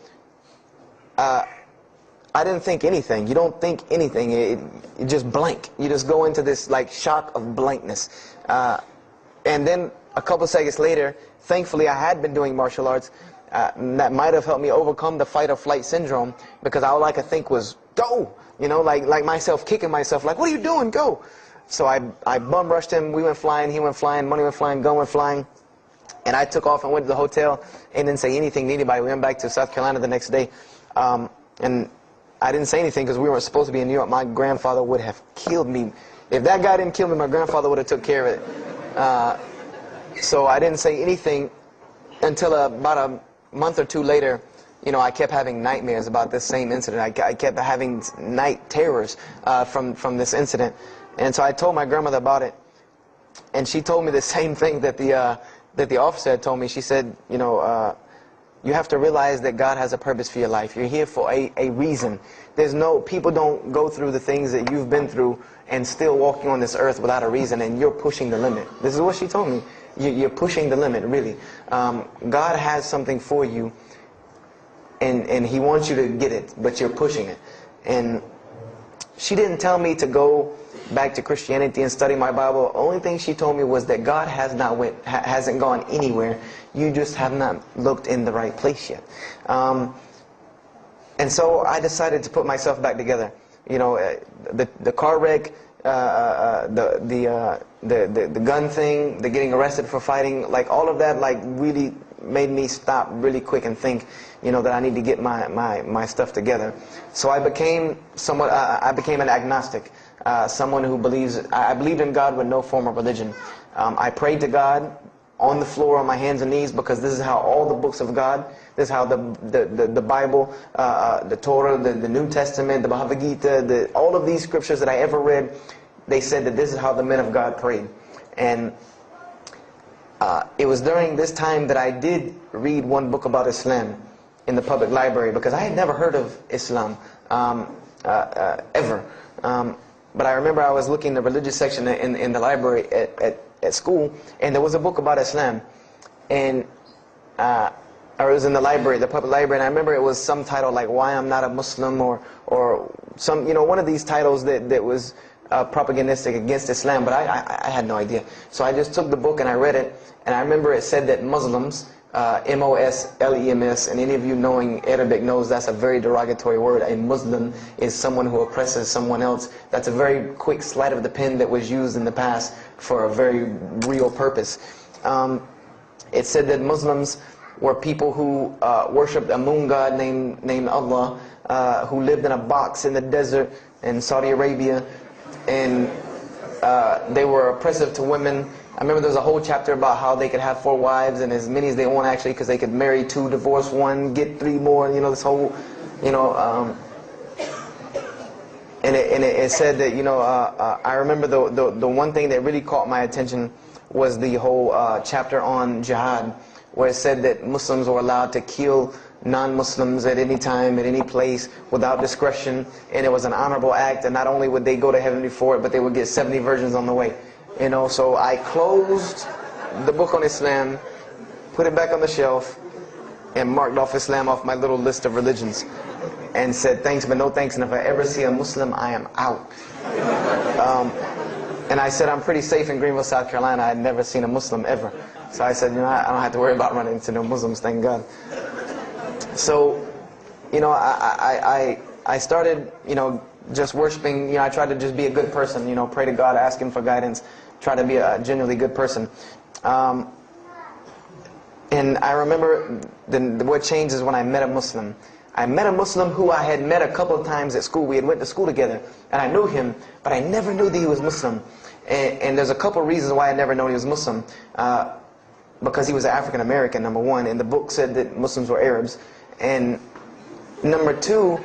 I didn't think anything. You don't think anything. You just blank. You just go into this like shock of blankness. And then a couple seconds later, thankfully I had been doing martial arts. That might have helped me overcome the fight or flight syndrome, because all I could think was, go! You know, like myself kicking myself, like, what are you doing? Go! So I bum rushed him. We went flying, he went flying, money went flying, gun went flying. And I took off and went to the hotel and didn't say anything to anybody. We went back to South Carolina the next day. And I didn't say anything because we weren't supposed to be in New York. My grandfather would have killed me. If that guy didn't kill me, my grandfather would have took care of it. So I didn't say anything until about a month or two later. You know, I kept having nightmares about this same incident. I kept having night terrors from this incident. And so I told my grandmother about it. And she told me the same thing that the officer had told me. She said, you know, you have to realize that God has a purpose for your life. You're here for a reason. People don't go through the things that you've been through and still walking on this earth without a reason, and you're pushing the limit. This is what she told me. You're pushing the limit, really. God has something for you, and He wants you to get it, but you're pushing it. And she didn't tell me to go back to Christianity and study my Bible. The only thing she told me was that God hasn't gone anywhere. You just have not looked in the right place yet. And so I decided to put myself back together. You know, the car wreck the gun thing, the getting arrested for fighting, like all of that, like really made me stop really quick and think, that I need to get my stuff together. So I became an agnostic, someone who I believed in God with no form of religion. I prayed to God on the floor on my hands and knees, because this is how all the books of God, this is how the Bible, the Torah, the New Testament, the Bhagavad Gita, all of these scriptures that I ever read, they said that this is how the men of God prayed. And it was during this time that I did read one book about Islam in the public library, because I had never heard of Islam ever. But I remember I was looking in the religious section in the library at school, and there was a book about Islam, and or it was in the library, the public library, and I remember it was some title like "Why I'm Not a Muslim," or some, one of these titles that was propagandistic against Islam, but I had no idea. So I just took the book and I read it, and I remember it said that Muslims, M-O-S-L-E-M-S, and any of you knowing Arabic knows that's a very derogatory word. A Muslim is someone who oppresses someone else. That's a very quick sleight of the pen that was used in the past for a very real purpose. It said that Muslims were people who worshipped a moon god named Allah, who lived in a box in the desert in Saudi Arabia, and they were oppressive to women. I remember there was a whole chapter about how they could have 4 wives and as many as they want, actually, because they could marry 2, divorce 1, get 3 more, this whole, and it said that, I remember the one thing that really caught my attention was the whole chapter on jihad, where it said that Muslims were allowed to kill non-Muslims at any time, at any place, without discretion, and it was an honorable act, and not only would they go to heaven before it, but they would get 70 virgins on the way. So I closed the book on Islam, put it back on the shelf, and marked off Islam off my little list of religions, and said thanks but no thanks, and if I ever see a Muslim, I am out. And I said I'm pretty safe in Greenville, South Carolina. I had never seen a Muslim ever. So I said, I don't have to worry about running into no Muslims, thank God. So, I started, just worshiping. I tried to just be a good person, pray to God, ask Him for guidance, try to be a genuinely good person. And I remember what changed is when I met a Muslim. I met a Muslim who I had met a couple of times at school. We had went to school together, and I knew him, but I never knew that he was Muslim. And there's a couple of reasons why I never knew he was Muslim. Because he was African American, number one, and the book said that Muslims were Arabs. And number two,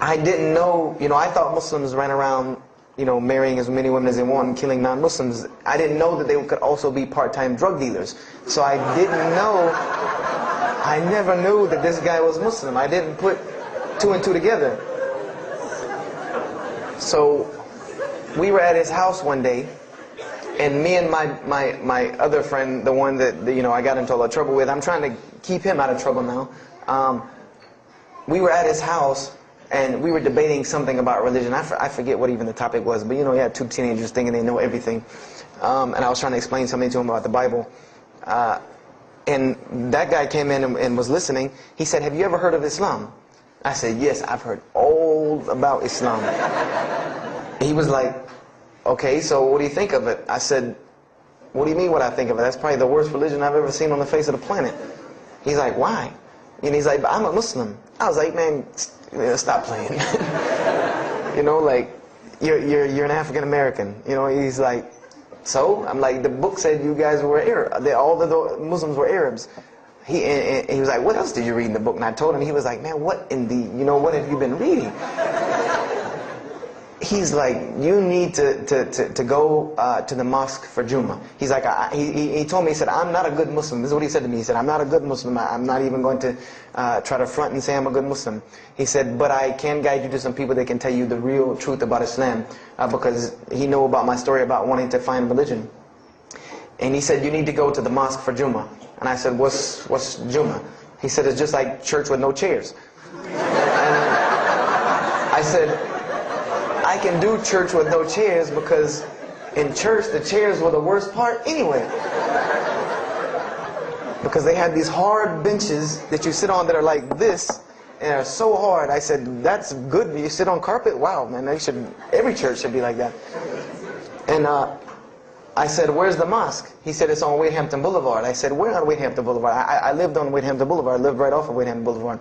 I didn't know, I thought Muslims ran around, marrying as many women as they want and killing non-Muslims. I didn't know that they could also be part-time drug dealers. So I never knew that this guy was Muslim. I didn't put 2 and 2 together. So we were at his house one day, and me and my other friend, the one that I got into a lot of trouble with, I'm trying to keep him out of trouble now. We were at his house, and we were debating something about religion. I forget what even the topic was, but you had 2 teenagers thinking they know everything. And I was trying to explain something to him about the Bible. And that guy came in and was listening. He said, "Have you ever heard of Islam?" I said, "Yes, I've heard all about Islam." He was like, "Okay, so what do you think of it?" I said, "What do you mean what I think of it? That's probably the worst religion I've ever seen on the face of the planet." He's like, "Why?" And he's like, "I'm a Muslim." I was like, "Man, stop playing." Like, you're an African American. He's like, "So?" I'm like, "The book said you guys were Arab. All the Muslims were Arabs." He was like, "What else did you read in the book?" And I told him. He was like, "Man, what in the, what have you been reading?" He's like, "You need to go to the mosque for Jummah." He's like, he told me, he said, "I'm not a good Muslim." This is what he said to me. He said, "I'm not a good Muslim. I'm not even going to try to front and say I'm a good Muslim." He said, "But I can guide you to some people that can tell you the real truth about Islam," because he knew about my story about wanting to find religion. And he said, "You need to go to the mosque for Jummah." And I said, What's Jummah?" He said, "It's just like church with no chairs." And I said, "I can do church with no chairs because in church the chairs were the worst part anyway." Because they had these hard benches that you sit on that are like this, and they're so hard. I said, that's good. You sit on carpet? Wow, man, every church should be like that. And I said, where's the mosque? He said, it's on Wadehampton Boulevard. I said, where on Wadehampton Boulevard? I lived on Wadehampton Boulevard. I lived right off of Wadehampton Boulevard.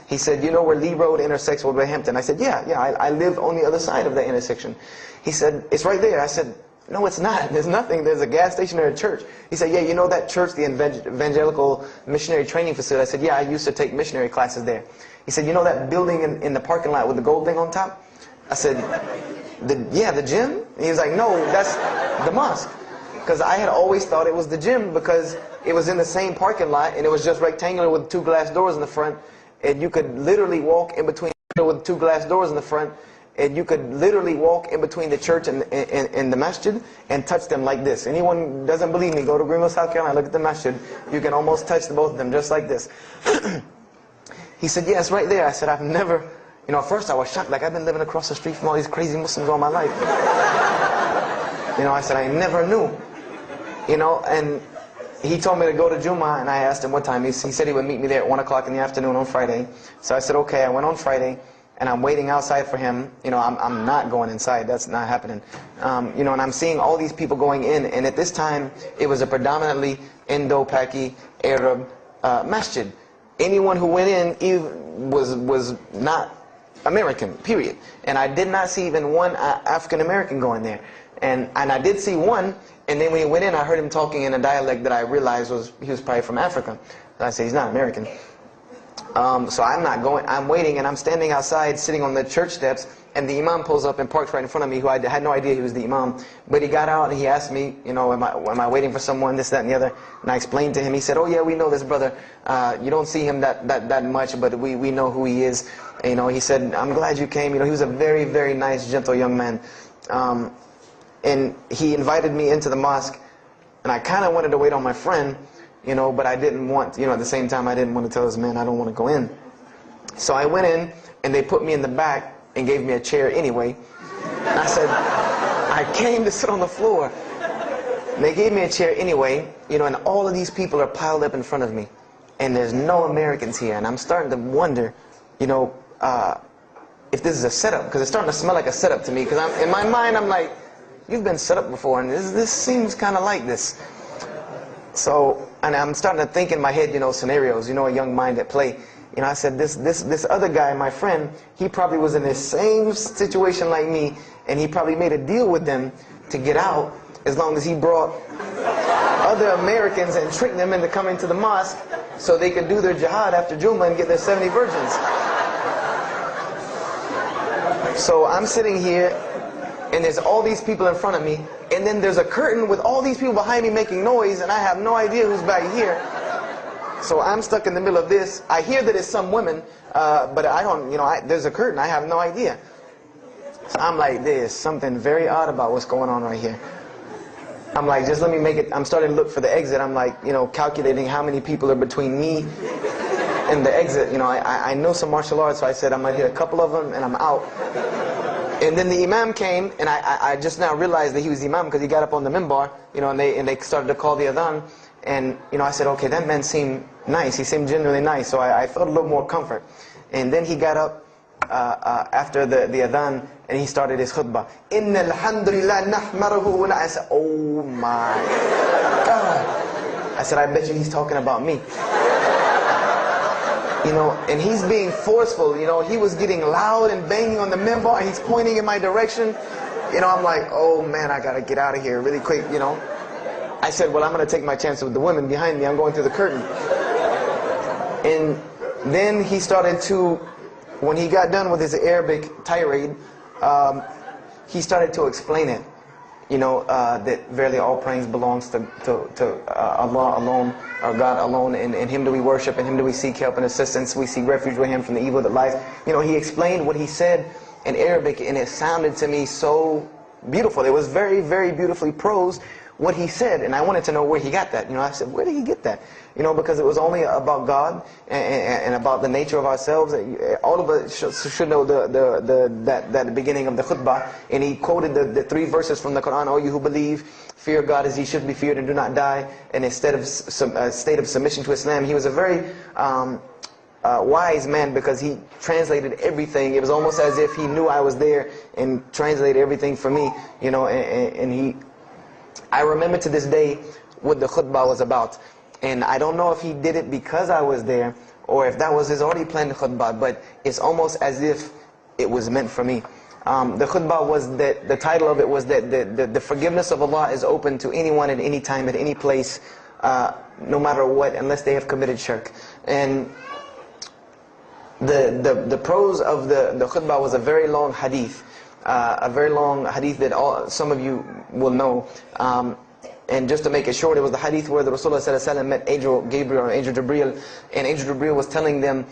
He said, you know where Lee Road intersects with Wadehampton? I said, yeah, I live on the other side of the intersection. He said, it's right there. I said, no, it's not. There's nothing. There's a gas station or a church. He said, yeah, you know that church, the Evangelical Missionary Training Facility? I said, yeah, I used to take missionary classes there. He said, you know that building in the parking lot with the gold thing on top? I said, yeah, the gym? And he was like, no, that's the mosque. Because I had always thought it was the gym because it was in the same parking lot and it was just rectangular with 2 glass doors in the front, and you could literally walk in between with 2 glass doors in the front, and you could literally walk in between the church and the masjid and touch them like this. Anyone doesn't believe me, go to Greenville, South Carolina, look at the masjid. You can almost touch both of them just like this. He said, yeah, it's right there. I said, I've never, at first I was shocked, like I've been living across the street from all these crazy Muslims all my life. I said, I never knew. And he told me to go to Jummah, and I asked him what time. He said he would meet me there at 1 o'clock in the afternoon on Friday. So I said, okay. I went on Friday, and I'm waiting outside for him. I'm not going inside. That's not happening. And I'm seeing all these people going in, and at this time, it was a predominantly Indo-Paki Arab masjid. Anyone who went in was not American, period. And I did not see even one African-American going there. And I did see one, and then when he went in, I heard him talking in a dialect that I realized he was probably from Africa. So I said, he's not American. So I'm not going. I'm waiting, and I'm standing outside, sitting on the church steps, and the imam pulls up and parks right in front of me, who I had no idea he was the imam. But he got out, and he asked me, am I waiting for someone, this, that, and the other? And I explained to him. He said, oh, yeah, we know this brother. You don't see him that much, but we know who he is. He said, I'm glad you came. He was a very, very nice, gentle young man. And he invited me into the mosque, and I kind of wanted to wait on my friend, but I didn't want, at the same time, I didn't want to tell this man I don't want to go in. So I went in, and they put me in the back and gave me a chair anyway. And I said, I came to sit on the floor. And they gave me a chair anyway, and all of these people are piled up in front of me, and there's no Americans here, and I'm starting to wonder, if this is a setup, because it's starting to smell like a setup to me, because in my mind, I'm like, you've been set up before, and this seems kind of like this. So, and I'm starting to think in my head, scenarios, a young mind at play. I said, this other guy, my friend, he probably was in the same situation like me, and he probably made a deal with them to get out, as long as he brought other Americans and tricked them into coming to the mosque, so they could do their jihad after Jummah and get their 70 virgins. So I'm sitting here, and there's all these people in front of me, and then there's a curtain with all these people behind me making noise, and I have no idea who's back here. So I'm stuck in the middle of this. I hear that it's some women, but I don't, there's a curtain. I have no idea. So I'm like, there's something very odd about what's going on right here. I'm like, just let me make it. I'm starting to look for the exit. I'm like, calculating how many people are between me and the exit. I know some martial arts, so I said I'm going to hit a couple of them, and I'm out. And then the imam came, and I just now realized that he was the imam because he got up on the minbar, and they started to call the adhan. And, I said, okay, that man seemed nice. He seemed genuinely nice. So I felt a little more comfort. And then he got up after the adhan, and he started his khutbah. Inna alhamdulillah nahmaruhu. And I said, oh my God. I said, I bet you he's talking about me. And he's being forceful. He was getting loud and banging on the minbar, and he's pointing in my direction. I'm like, oh man, I gotta get out of here really quick, I said, well, I'm going to take my chance with the women behind me. I'm going through the curtain. And then he started to, when he got done with his Arabic tirade, he started to explain it. That verily all praise belongs to Allah alone, or God alone, and Him do we worship, and Him do we seek help and assistance. We seek refuge with Him from the evil that lies. He explained what he said in Arabic, and it sounded to me so beautiful. It was very, very beautifully prosed, what he said, and I wanted to know where he got that. I said, where did he get that? Because it was only about God and about the nature of ourselves. All of us should know that beginning of the khutbah, and he quoted the 3 verses from the Quran. O you who believe, fear God as He should be feared and do not die. And instead of state of submission to Islam, he was a very wise man, because he translated everything. It was almost as if he knew I was there and translated everything for me, you know. I remember to this day what the khutbah was about. And I don't know if he did it because I was there, or if that was his already planned khutbah, but it's almost as if it was meant for me. The khutbah was that, the title of it was that the forgiveness of Allah is open to anyone at any time, at any place, no matter what, unless they have committed shirk. And the prose of the khutbah was a very long hadith, that some of you will know. And just to make it short, it was the hadith where the Rasulullah ﷺ met Angel Gabriel or Angel Jibreel, and Angel Jibreel was telling them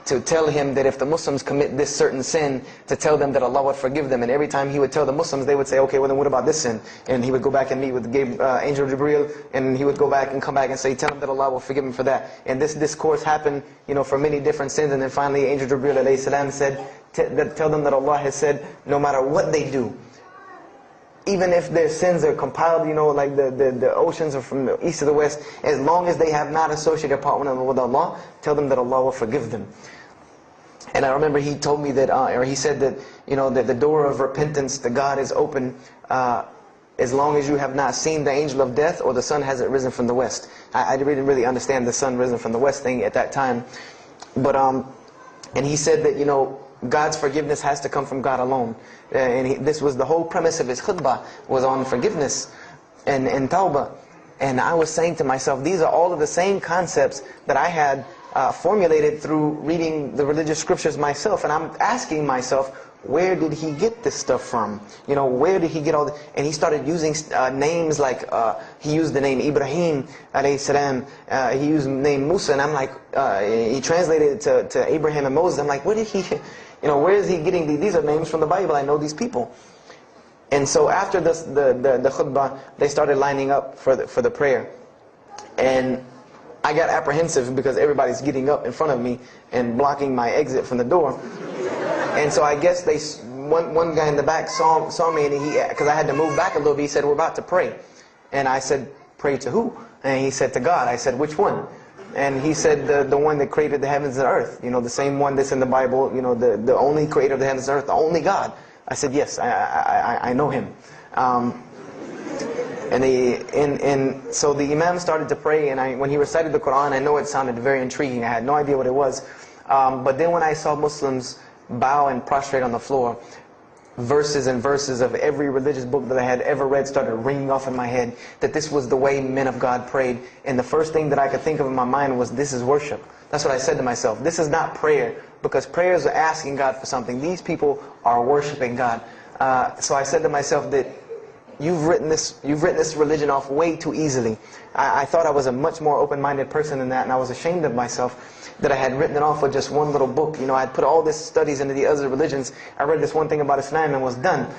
to tell him that if the Muslims commit this certain sin, to tell them that Allah would forgive them. And every time he would tell the Muslims, they would say, okay, well then what about this sin? And he would go back and meet with Angel Jibreel, and he would go back and come back and say, tell them that Allah will forgive him for that. And this discourse happened, you know, for many different sins. And then finally Angel Jibreel alayhi salam said, tell them that Allah has said, no matter what they do, even if their sins are compiled, you know, like the oceans are from the east to the west, as long as they have not associated a partner with Allah, tell them that Allah will forgive them. And I remember he told me that, or he said that, you know, that the door of repentance to God is open as long as you have not seen the angel of death or the sun hasn't risen from the west. I didn't really understand the sun risen from the west thing at that time. But, and he said that, you know, God's forgiveness has to come from God alone. This was the whole premise of his khutbah, was on forgiveness and tawbah. And I was saying to myself, these are all of the same concepts that I had formulated through reading the religious scriptures myself. And I'm asking myself, where did he get this stuff from? You know, where did he get all this? And he started using names like, he used the name Ibrahim alayhi salam, he used the name Musa, and I'm like, he translated it to Abraham and Moses. I'm like, where did he, you know, where is he getting these are names from the Bible, I know these people. And so after this, the khutbah, they started lining up for the prayer. And I got apprehensive because everybody's getting up in front of me and blocking my exit from the door. And so I guess one guy in the back saw me, and because I had to move back a little bit, he said, we're about to pray. And I said, pray to who? And he said, to God. I said, which one? And he said, the one that created the heavens and earth. You know, the same one that's in the Bible, you know, the only creator of the heavens and earth, the only God. I said, yes, I know him. And so the Imam started to pray, and when he recited the Quran, I know it sounded very intriguing. I had no idea what it was. But then when I saw Muslims bow and prostrate on the floor, verses and verses of every religious book that I had ever read started ringing off in my head, that this was the way men of God prayed. And the first thing that I could think of in my mind was, this is worship. That's what I said to myself. This is not prayer, because prayers are asking God for something. These people are worshiping God. So I said to myself that you've written this religion off way too easily. I thought I was a much more open-minded person than that, and I was ashamed of myself that I had written it off with just one little book. You know, I had put all these studies into the other religions. I read this one thing about Islam and was done.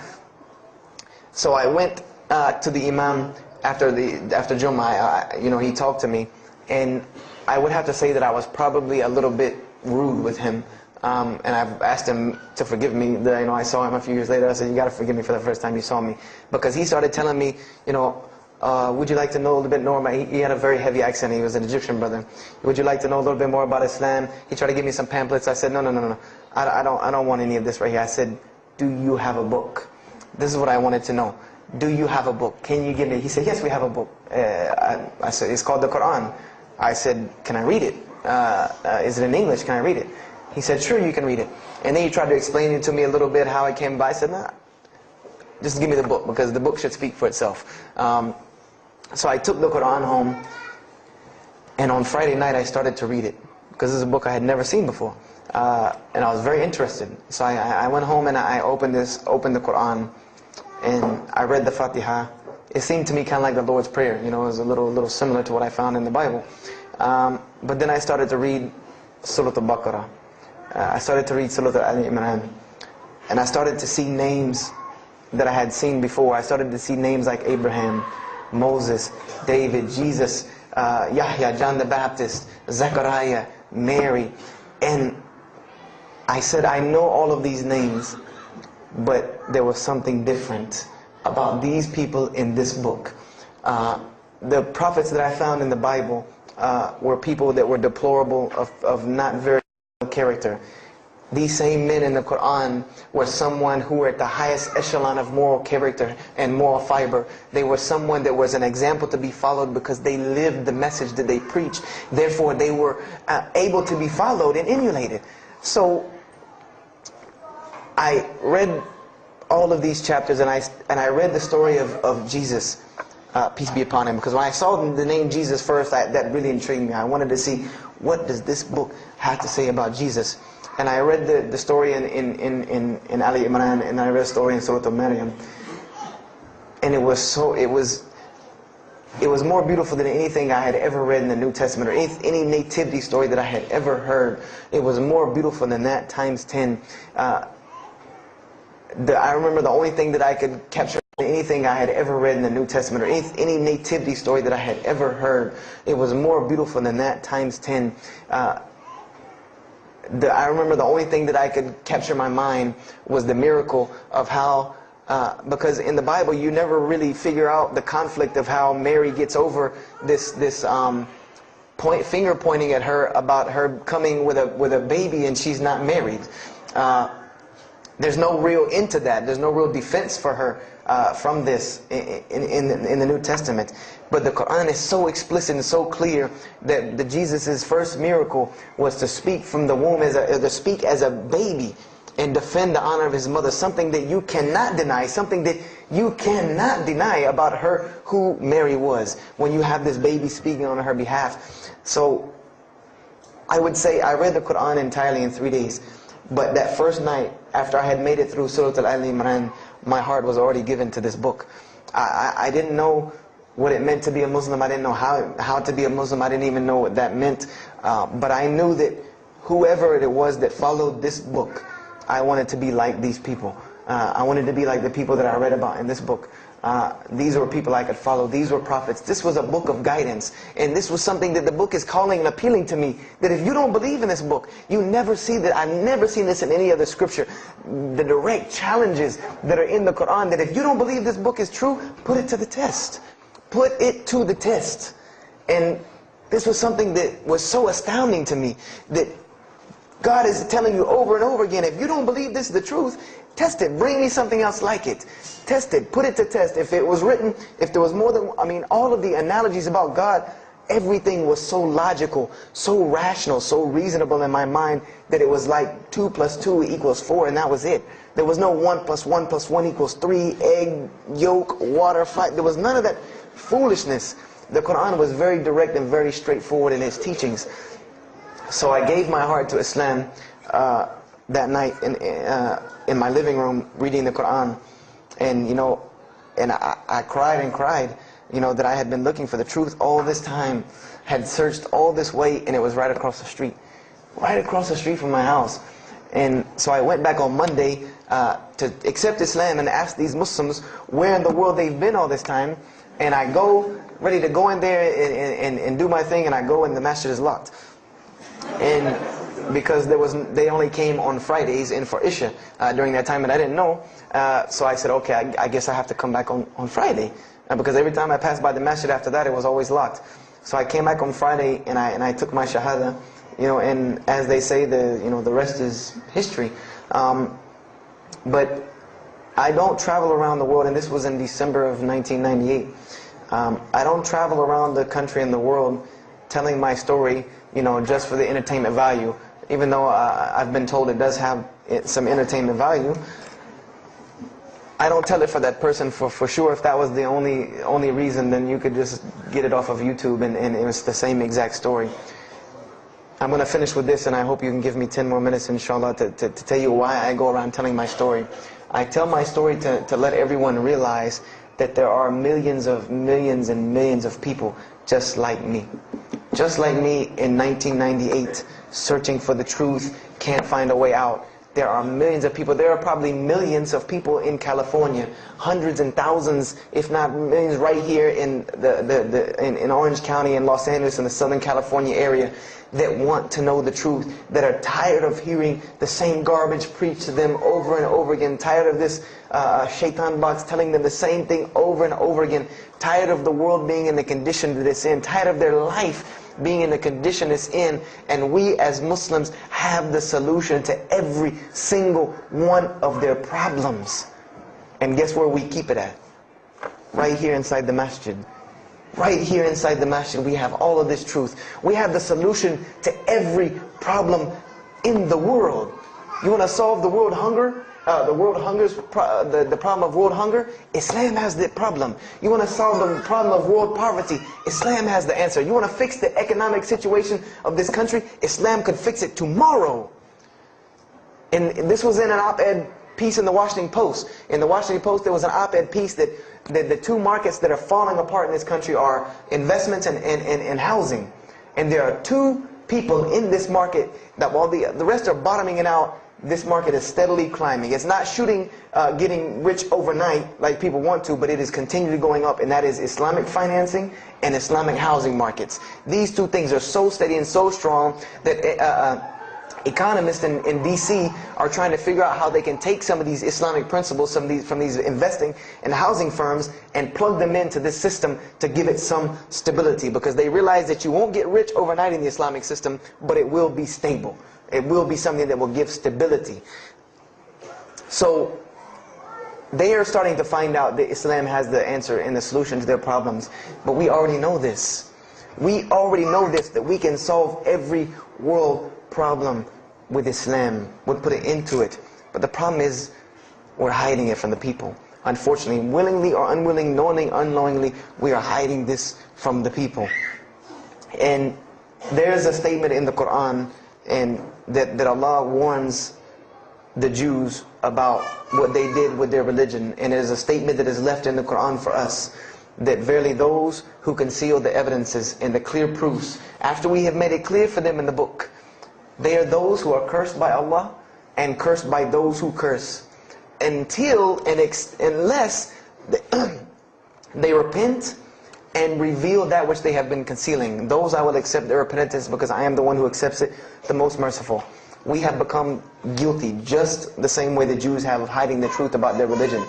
So I went to the Imam after Jummah. You know, he talked to me, and I would have to say that I was probably a little bit rude with him. And I've asked him to forgive me. You know, I saw him a few years later. I said, you got to forgive me for the first time you saw me. Because he started telling me, you know, would you like to know a little bit more about, he had a very heavy accent, he was an Egyptian brother. Would you like to know a little bit more about Islam? He tried to give me some pamphlets. I said, no. I don't want any of this right here. I said, do you have a book? This is what I wanted to know. Do you have a book? Can you give me? He said, yes, we have a book. I said, it's called the Quran. I said, can I read it? Is it in English? Can I read it? He said, sure, you can read it. And then he tried to explain it to me a little bit, how it came by. I said, nah, just give me the book, because the book should speak for itself. So I took the Quran home, and on Friday night I started to read it, because this is a book I had never seen before. And I was very interested. So I went home and I opened the Quran, and I read the Fatiha. It seemed to me kind of like the Lord's Prayer. You know, it was a little similar to what I found in the Bible. But then I started to read Surah Al-Baqarah. I started to read Surah Al-Imran. And I started to see names that I had seen before. I started to see names like Abraham, Moses, David, Jesus, Yahya, John the Baptist, Zechariah, Mary. And I said, I know all of these names, but there was something different about these people in this book. The prophets that I found in the Bible, were people that were deplorable, of not very good character. These same men in the Quran were someone who were at the highest echelon of moral character and moral fiber. They were someone that was an example to be followed because they lived the message that they preached. Therefore, they were able to be followed and emulated. So, I read all of these chapters, and I read the story of Jesus, peace be upon him, because when I saw the name Jesus first, that really intrigued me. I wanted to see, what does this book have to say about Jesus? And I read the story in Ali Imran, and I read the story in Surah Maryam, and it was more beautiful than anything I had ever read in the New Testament, or any nativity story that I had ever heard. It was more beautiful than that times 10. I remember the only thing that I could capture anything I had ever read in the New Testament, or any nativity story that I had ever heard. It was more beautiful than that times 10. I remember the only thing that I could capture in my mind was the miracle of how, because in the Bible you never really figure out the conflict of how Mary gets over this finger pointing at her about her coming with a baby and she's not married. There's no real end to that. There's no real defense for her from this in the New Testament. But the Quran is so explicit and so clear that Jesus' first miracle was to speak from the womb, to speak as a baby and defend the honor of his mother. Something that you cannot deny, something that you cannot deny about her, who Mary was, when you have this baby speaking on her behalf. So I would say I read the Quran entirely in 3 days. But that first night, after I had made it through Surah Al-Imran, my heart was already given to this book. I didn't know what it meant to be a Muslim. I didn't know how to be a Muslim. I didn't even know what that meant. But I knew that whoever it was that followed this book, I wanted to be like these people. I wanted to be like the people that I read about in this book. These were people I could follow. These were prophets. This was a book of guidance. And this was something that the book is calling and appealing to me. That if you don't believe in this book, you never see that. I've never seen this in any other scripture. The direct challenges that are in the Quran, that if you don't believe this book is true, put it to the test. Put it to the test. And this was something that was so astounding to me, that God is telling you over and over again, if you don't believe this is the truth, test it. Bring me something else like it. Test it. Put it to test. If it was written, if there was more than, all of the analogies about God, everything was so logical, so rational, so reasonable in my mind, that it was like 2 + 2 = 4, and that was it. There was no 1 + 1 + 1 = 3, egg, yolk, water, fight. There was none of that foolishness. The Quran was very direct and very straightforward in its teachings. So I gave my heart to Islam that night in my living room, reading the Quran, and I cried and cried, that I had been looking for the truth all this time, had searched all this way, and it was right across the street from my house. And so I went back on Monday to accept Islam and ask these Muslims where in the world they've been all this time. And I go, ready to go in there and do my thing, and I go and the masjid is locked. And because they only came on Fridays and for Isha during that time, and I didn't know. So I said, okay, I guess I have to come back on Friday. Because every time I passed by the masjid after that, it was always locked. So I came back on Friday and I took my shahada, and as they say, the rest is history. But I don't travel around the world, and this was in December of 1998. I don't travel around the country and the world telling my story, just for the entertainment value. Even though I've been told it does have some entertainment value, I don't tell it for that person for sure. If that was the only reason, then you could just get it off of YouTube and it was the same exact story. I'm going to finish with this, and I hope you can give me 10 more minutes, inshallah, to tell you why I go around telling my story. I tell my story to let everyone realize that there are millions and millions of people just like me. Just like me in 1998, searching for the truth, can't find a way out. There are millions of people. There are probably millions of people in California, hundreds and thousands, if not millions, right here in in Orange County and Los Angeles in the Southern California area, that want to know the truth, that are tired of hearing the same garbage preached to them over and over again, tired of this shaitan box telling them the same thing over and over again, tired of the world being in the condition that it's in, tired of their life being in the condition it's in, and we as Muslims have the solution to every single one of their problems. And guess where we keep it at? Right here inside the masjid. Right here inside the masjid, we have all of this truth. We have the solution to every problem in the world. You want to solve the world hunger? The problem of world hunger? Islam has the problem. You want to solve the problem of world poverty? Islam has the answer. You want to fix the economic situation of this country? Islam could fix it tomorrow. And this was in an op-ed piece in the Washington Post. In the Washington Post, there was an op-ed piece that the two markets that are falling apart in this country are investments and housing. And there are two people in this market that while the rest are bottoming it out, this market is steadily climbing. It's not getting rich overnight like people want to, but it is continually going up, and that is Islamic financing and Islamic housing markets. These two things are so steady and so strong that economists in DC are trying to figure out how they can take some of these Islamic principles from these investing and housing firms and plug them into this system to give it some stability, because they realize that you won't get rich overnight in the Islamic system, but it will be stable. It will be something that will give stability. So they are starting to find out that Islam has the answer and the solution to their problems. But we already know this. We already know this, that we can solve every world problem with Islam. We'll put it into it. But the problem is, we're hiding it from the people. Unfortunately, willingly or unwilling, knowingly, unknowingly, we are hiding this from the people. And there's a statement in the Quran and that Allah warns the Jews about what they did with their religion. And it is a statement that is left in the Quran for us, that verily those who conceal the evidences and the clear proofs, after we have made it clear for them in the book, they are those who are cursed by Allah and cursed by those who curse, unless they repent and reveal that which they have been concealing. Those I will accept their repentance, because I am the one who accepts it, the most merciful. We have become guilty just the same way the Jews have of hiding the truth about their religion.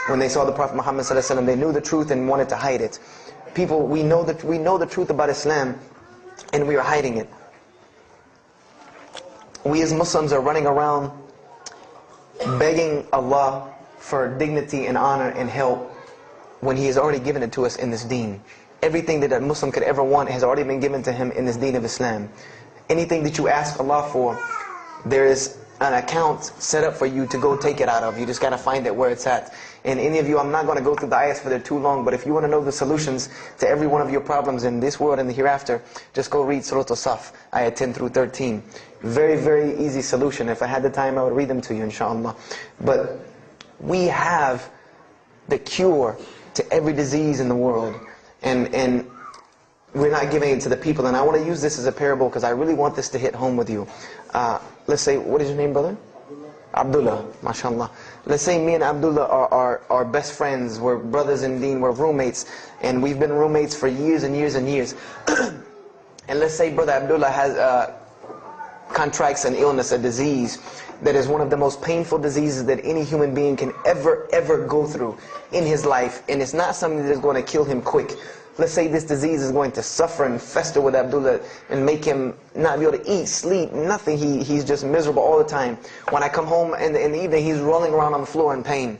When they saw the Prophet Muhammad ﷺ, they knew the truth and wanted to hide it. People, we know the truth about Islam, and we are hiding it. We as Muslims are running around begging Allah for dignity and honor and help, when He has already given it to us in this deen. Everything that a Muslim could ever want has already been given to him in this deen of Islam. Anything that you ask Allah for, there is an account set up for you to go take it out of. You just got to find it where it's at. And any of you, I'm not going to go through the ayahs for they're too long, but if you want to know the solutions to every one of your problems in this world and the hereafter, just go read Surah Al-Saf, ayah 10 through 13. Very, very easy solution. If I had the time, I would read them to you, inshallah. But we have the cure to every disease in the world, and we're not giving it to the people. And I want to use this as a parable because I really want this to hit home with you. Let's say, what is your name, brother? Abdullah, mashallah. Let's say me and Abdullah are best friends, we're brothers in deen, we're roommates, and we've been roommates for years and years and years. And let's say brother Abdullah has contracts an illness, a disease that is one of the most painful diseases that any human being can ever go through in his life, and it's not something that is going to kill him quick. Let's say this disease is going to suffer and fester with Abdullah and make him not be able to eat, sleep, nothing. He's just miserable all the time. When I come home in the evening, he's rolling around on the floor in pain.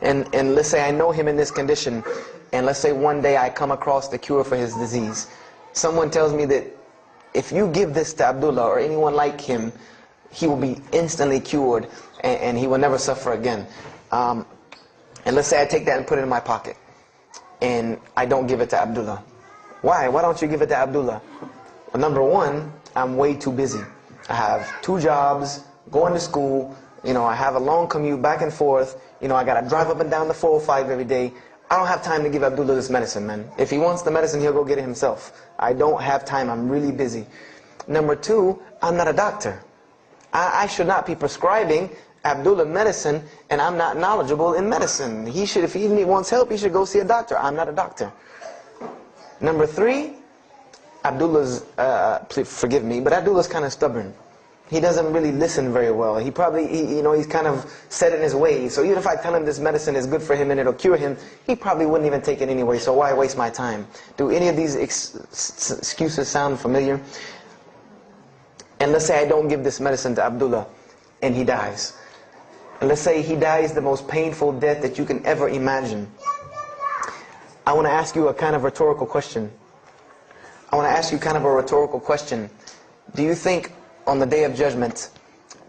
And let's say I know him in this condition, and let's say one day I come across the cure for his disease. Someone tells me that if you give this to Abdullah or anyone like him, he will be instantly cured and he will never suffer again. And let's say I take that and put it in my pocket, and I don't give it to Abdullah. Why? Why don't you give it to Abdullah? Well, number one, I'm way too busy. I have 2 jobs, going to school, I have a long commute back and forth, I gotta drive up and down the 405 every day. I don't have time to give Abdullah this medicine, man. If he wants the medicine, he'll go get it himself. I don't have time, I'm really busy. Number 2, I'm not a doctor. I should not be prescribing Abdullah medicine, and I'm not knowledgeable in medicine. He should, if he wants help, he should go see a doctor. I'm not a doctor. Number 3, Abdullah's, please forgive me, but Abdullah's kind of stubborn. He doesn't really listen very well. He probably, he's kind of set in his ways. So even if I tell him this medicine is good for him and it'll cure him, he probably wouldn't even take it anyway. So why waste my time? Do any of these excuses sound familiar? And let's say I don't give this medicine to Abdullah and he dies. And let's say he dies the most painful death that you can ever imagine. I want to ask you a kind of rhetorical question. I want to ask you kind of a rhetorical question. Do you think on the Day of Judgment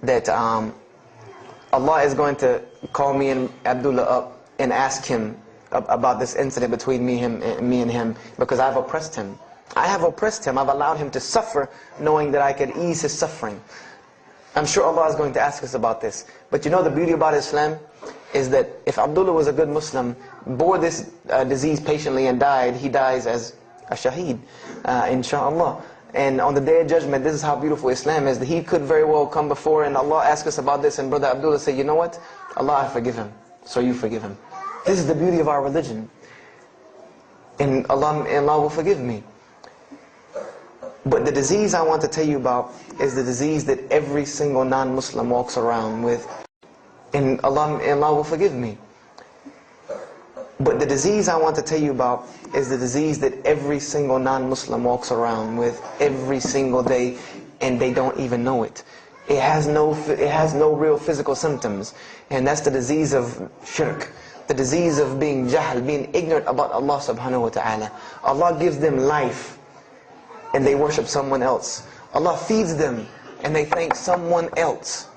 that Allah is going to call me and Abdullah up and ask him about this incident between me and him because I've oppressed him? I have oppressed him. I've allowed him to suffer knowing that I could ease his suffering. I'm sure Allah is going to ask us about this. But you know the beauty about Islam is that if Abdullah was a good Muslim, bore this disease patiently and died, he dies as a shaheed, inshaAllah. And on the Day of Judgment, this is how beautiful Islam is, that he could very well come before and Allah ask us about this and Brother Abdullah say, you know what? Allah, I forgive him. So you forgive him. This is the beauty of our religion. And Allah will forgive me. But the disease I want to tell you about is the disease that every single non-Muslim walks around with. And Allah will forgive me. But the disease I want to tell you about is the disease that every single non-Muslim walks around with every single day, and they don't even know it. It has no real physical symptoms, and that's the disease of shirk, the disease of being jahl, being ignorant about Allah subhanahu wa ta'ala. Allah gives them life, and they worship someone else. Allah feeds them, and they thank someone else.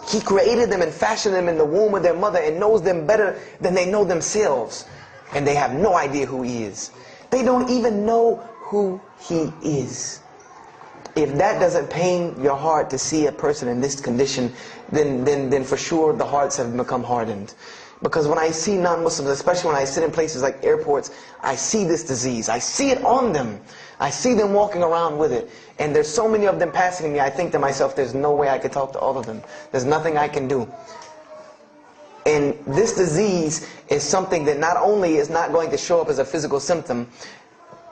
He created them and fashioned them in the womb of their mother and knows them better than they know themselves. And they have no idea who He is. They don't even know who He is. If that doesn't pain your heart to see a person in this condition, then for sure the hearts have become hardened. Because when I see non-Muslims, especially when I sit in places like airports, I see this disease. I see it on them. I see them walking around with it. And there's so many of them passing me, I think to myself, there's no way I could talk to all of them. There's nothing I can do. And this disease is something that not only is not going to show up as a physical symptom,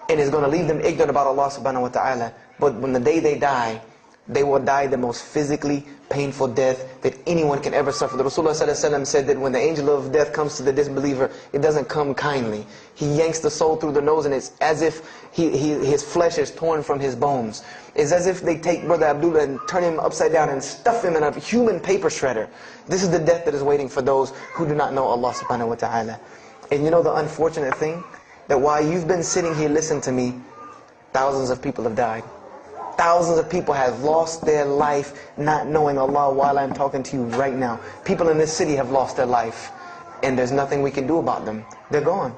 and is going to leave them ignorant about Allah subhanahu wa ta'ala, but when the day they die, they will die the most physically painful death that anyone can ever suffer. The Rasulullah said that when the angel of death comes to the disbeliever, it doesn't come kindly. He yanks the soul through the nose and it's as if his flesh is torn from his bones. It's as if they take Brother Abdullah and turn him upside down and stuff him in a human paper shredder. This is the death that is waiting for those who do not know Allah subhanahu wa ta'ala. And you know the unfortunate thing? That while you've been sitting here listening to me, thousands of people have died. Thousands of people have lost their life not knowing Allah while I'm talking to you right now. People in this city have lost their life, and there's nothing we can do about them. They're gone.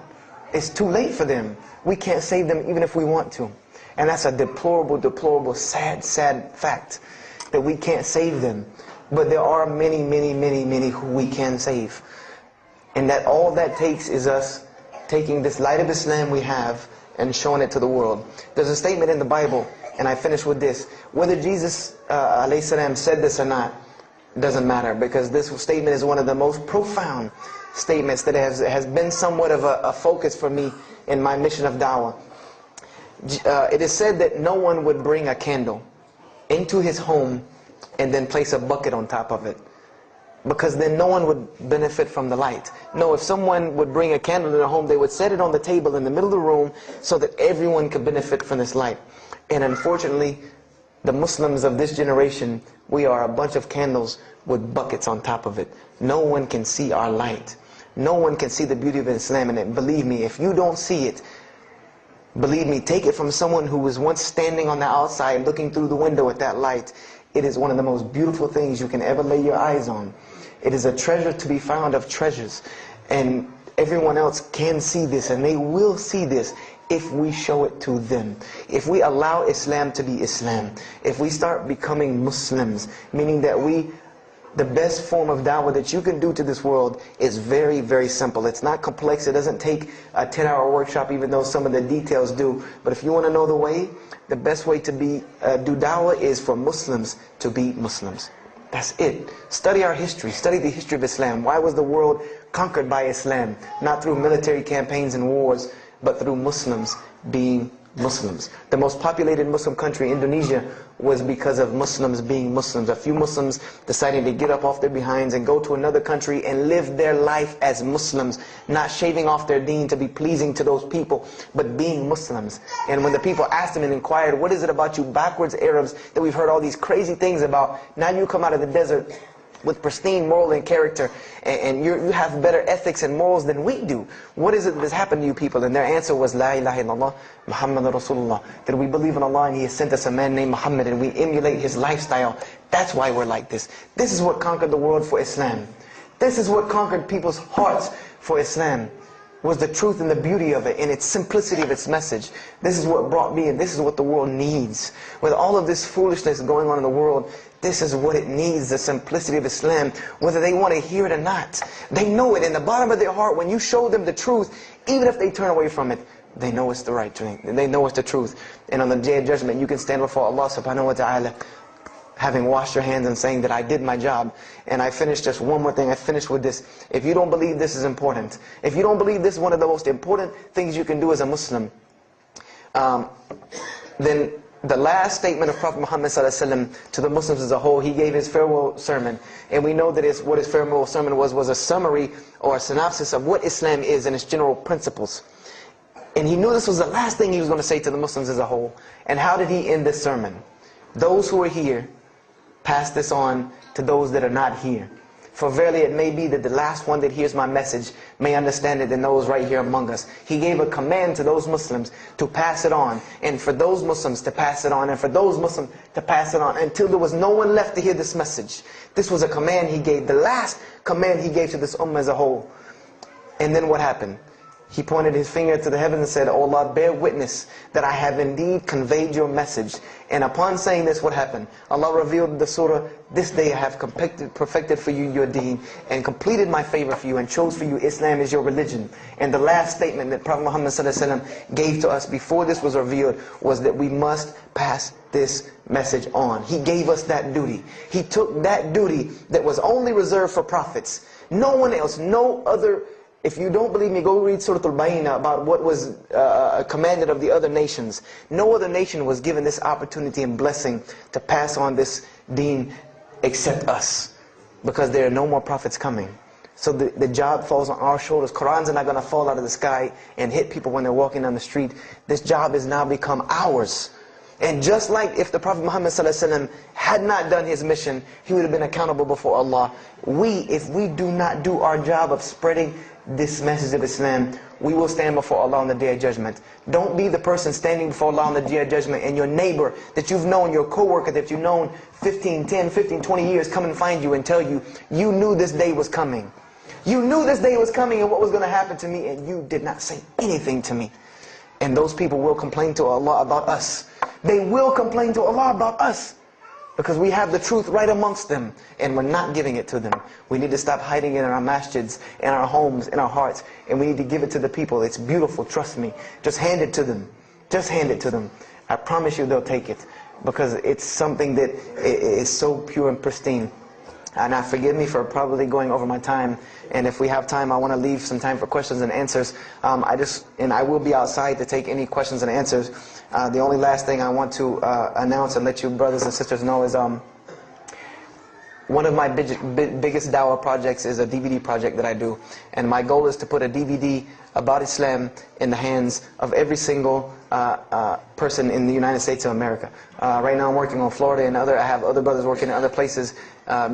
It's too late for them. We can't save them even if we want to. And that's a deplorable, deplorable, sad, sad fact, that we can't save them. But there are many, many, many, many who we can save. And that all that takes is us taking this light of Islam we have and showing it to the world. There's a statement in the Bible, and I finish with this. Whether Jesus ﷺ said this or not, doesn't matter, because this statement is one of the most profound statements that has been somewhat of a focus for me in my mission of da'wah. It is said that no one would bring a candle into his home and then place a bucket on top of it, because then no one would benefit from the light. No, if someone would bring a candle in their home, they would set it on the table in the middle of the room so that everyone could benefit from this light. And unfortunately, the Muslims of this generation, we are a bunch of candles with buckets on top of it. No one can see our light. No one can see the beauty of Islam in it. Believe me, if you don't see it, believe me, take it from someone who was once standing on the outside looking through the window at that light. It is one of the most beautiful things you can ever lay your eyes on. It is a treasure to be found of treasures. And everyone else can see this, and they will see this if we show it to them. If we allow Islam to be Islam. If we start becoming Muslims, meaning that the best form of da'wah that you can do to this world is very, very simple. It's not complex. It doesn't take a 10-hour workshop, even though some of the details do. But if you want to know the way, the best way to do da'wah is for Muslims to be Muslims. That's it. Study our history. Study the history of Islam. Why was the world conquered by Islam? Not through military campaigns and wars, but through Muslims being Muslims. The most populated Muslim country, Indonesia, was because of Muslims being Muslims. A few Muslims deciding to get up off their behinds and go to another country and live their life as Muslims, not shaving off their deen to be pleasing to those people, but being Muslims. And when the people asked them and inquired, what is it about you backwards Arabs that we've heard all these crazy things about? Now you come out of the desert with pristine moral and character, and you have better ethics and morals than we do. What is it that has happened to you people? And their answer was, La ilaha illallah, Muhammad Rasulullah. That we believe in Allah and He has sent us a man named Muhammad, and we emulate his lifestyle. That's why we're like this. This is what conquered the world for Islam. This is what conquered people's hearts for Islam. Was the truth and the beauty of it and its simplicity of its message. This is what brought me, and this is what the world needs. With all of this foolishness going on in the world, this is what it needs, the simplicity of Islam, whether they want to hear it or not. They know it in the bottom of their heart. When you show them the truth, even if they turn away from it, they know it's the right thing. They know it's the truth. And on the day of judgment, you can stand before Allah subhanahu wa ta'ala, having washed your hands and saying that I did my job. And I finished just one more thing. I finished with this. If you don't believe this is important, if you don't believe this is one of the most important things you can do as a Muslim, then the last statement of Prophet Muhammad ﷺ to the Muslims as a whole, he gave his farewell sermon. And we know that what his farewell sermon was a summary or a synopsis of what Islam is and its general principles. And he knew this was the last thing he was going to say to the Muslims as a whole. And how did he end this sermon? Those who are here, pass this on to those that are not here. For verily it may be that the last one that hears my message may understand it than those right here among us. He gave a command to those Muslims to pass it on, and for those Muslims to pass it on, and for those Muslims to pass it on, until there was no one left to hear this message. This was a command he gave, the last command he gave to this ummah as a whole. And then what happened? He pointed his finger to the heavens and said, "O Allah, bear witness that I have indeed conveyed your message." And upon saying this, what happened? Allah revealed the surah, "This day I have perfected for you your deen, and completed my favor for you, and chose for you Islam as your religion." And the last statement that Prophet Muhammad ﷺ gave to us before this was revealed was that we must pass this message on. He gave us that duty. He took that duty that was only reserved for prophets. No one else, no other. If you don't believe me, go read Surah Al-Bayna about what was commanded of the other nations. No other nation was given this opportunity and blessing to pass on this deen except us. Because there are no more prophets coming. So the job falls on our shoulders. Qurans are not going to fall out of the sky and hit people when they're walking down the street. This job has now become ours. And just like if the Prophet Muhammad ﷺ had not done his mission, he would have been accountable before Allah. If we do not do our job of spreading this message of Islam, we will stand before Allah on the Day of Judgment. Don't be the person standing before Allah on the Day of Judgment and your neighbor that you've known, your co-worker that you've known 10, 15, 20 years come and find you and tell you, you knew this day was coming. You knew this day was coming and what was going to happen to me, and you did not say anything to me. And those people will complain to Allah about us. They will complain to Allah about us. Because we have the truth right amongst them, and we're not giving it to them. We need to stop hiding it in our masjids, in our homes, in our hearts, and we need to give it to the people. It's beautiful, trust me. Just hand it to them. Just hand it to them. I promise you they'll take it, because it's something that is so pure and pristine. And now forgive me for probably going over my time, and if we have time, I want to leave some time for questions and answers. I will be outside to take any questions and answers. The only last thing I want to announce and let you brothers and sisters know is one of my biggest dawah projects is a DVD project that I do. And my goal is to put a DVD about Islam in the hands of every single person in the United States of America. Right now I'm working on Florida and I have other brothers working in other places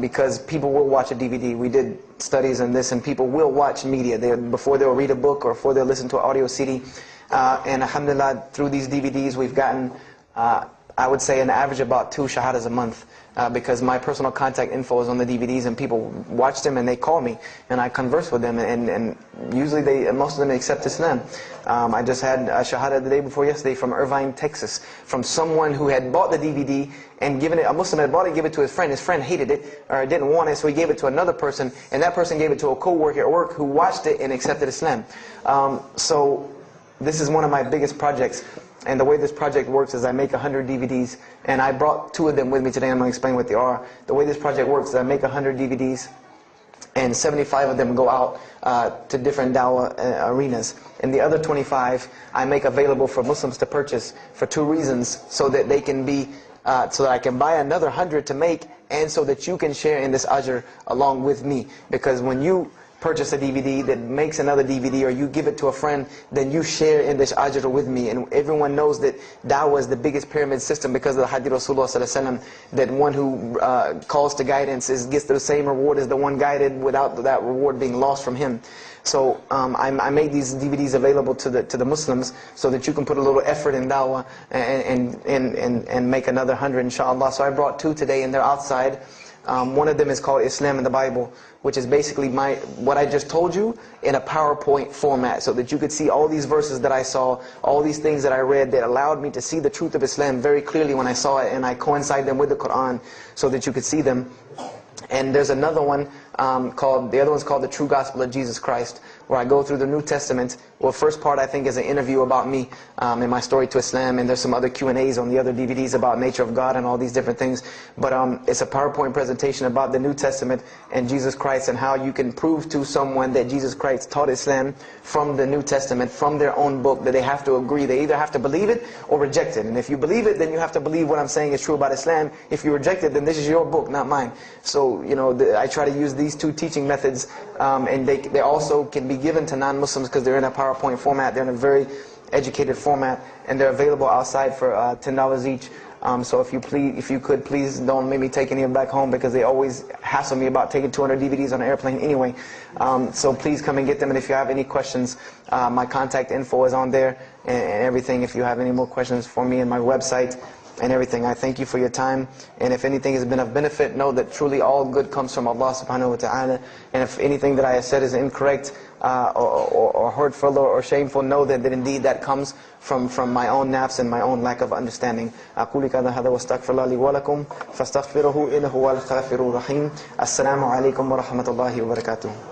because people will watch a DVD. We did studies on this, and people will watch media before they'll read a book or before they'll listen to an audio CD. And alhamdulillah, through these DVDs we've gotten, I would say, an average about 2 shahadas a month. Because my personal contact info is on the DVDs, and people watch them and they call me and I converse with them, and usually most of them accept Islam. I just had a shahada the day before yesterday from Irvine, Texas, from someone who had bought the DVD and given it, a Muslim had bought it, gave it to his friend. His friend hated it or didn't want it, so he gave it to another person, and that person gave it to a co-worker at work who watched it and accepted Islam. So this is one of my biggest projects. And the way this project works is I make 100 DVDs, and I brought 2 of them with me today. I'm going to explain what they are. The way this project works is I make 100 DVDs, and 75 of them go out to different dawah arenas. And the other 25 I make available for Muslims to purchase for two reasons: so that they can be, so that I can buy another 100 to make, and so that you can share in this ajr along with me. Because when you purchase a DVD that makes another DVD, or you give it to a friend, then you share in this ajr with me. And everyone knows that da'wah is the biggest pyramid system because of the hadith Rasulullah sallallahu alaihi wasallam, that one who calls to guidance gets the same reward as the one guided, without that reward being lost from him. So I made these DVDs available to the Muslims, so that you can put a little effort in da'wah and make another 100 inshallah. So I brought two today, and they're outside. One of them is called Islam in the Bible, which is basically what I just told you in a PowerPoint format, so that you could see all these verses that I saw, all these things that I read that allowed me to see the truth of Islam very clearly when I saw it, and I coincide them with the Quran so that you could see them. And there's another one the other one's called The True Gospel of Jesus Christ, where I go through the New Testament. Well, first part I think is an interview about me and my story to Islam, and there's some other Q&As on the other DVDs about nature of God and all these different things. But it's a PowerPoint presentation about the New Testament and Jesus Christ, and how you can prove to someone that Jesus Christ taught Islam from the New Testament, from their own book, that they have to agree. They either have to believe it or reject it. And if you believe it, then you have to believe what I'm saying is true about Islam. If you reject it, then this is your book, not mine. So, I try to use these two teaching methods, and they also can be given to non-Muslims because they're in a PowerPoint format. They're in a very educated format, and they're available outside for $10 each. So if you could please don't make me take any of them back home, because they always hassle me about taking 200 DVDs on an airplane anyway. So please come and get them. And if you have any questions, my contact info is on there and everything. If you have any more questions for me, and my website and everything. I thank you for your time, and if anything has been of benefit, know that truly all good comes from Allah subhanahu wa ta'ala. And if anything that I have said is incorrect or hurtful or shameful, know that indeed that comes from my own nafs and my own lack of understanding. أقول هذا واستغفر الله لي ولكم فاستغفروه إنه هو الغفور الرحيم. السلام عليكم ورحمة الله وبركاته.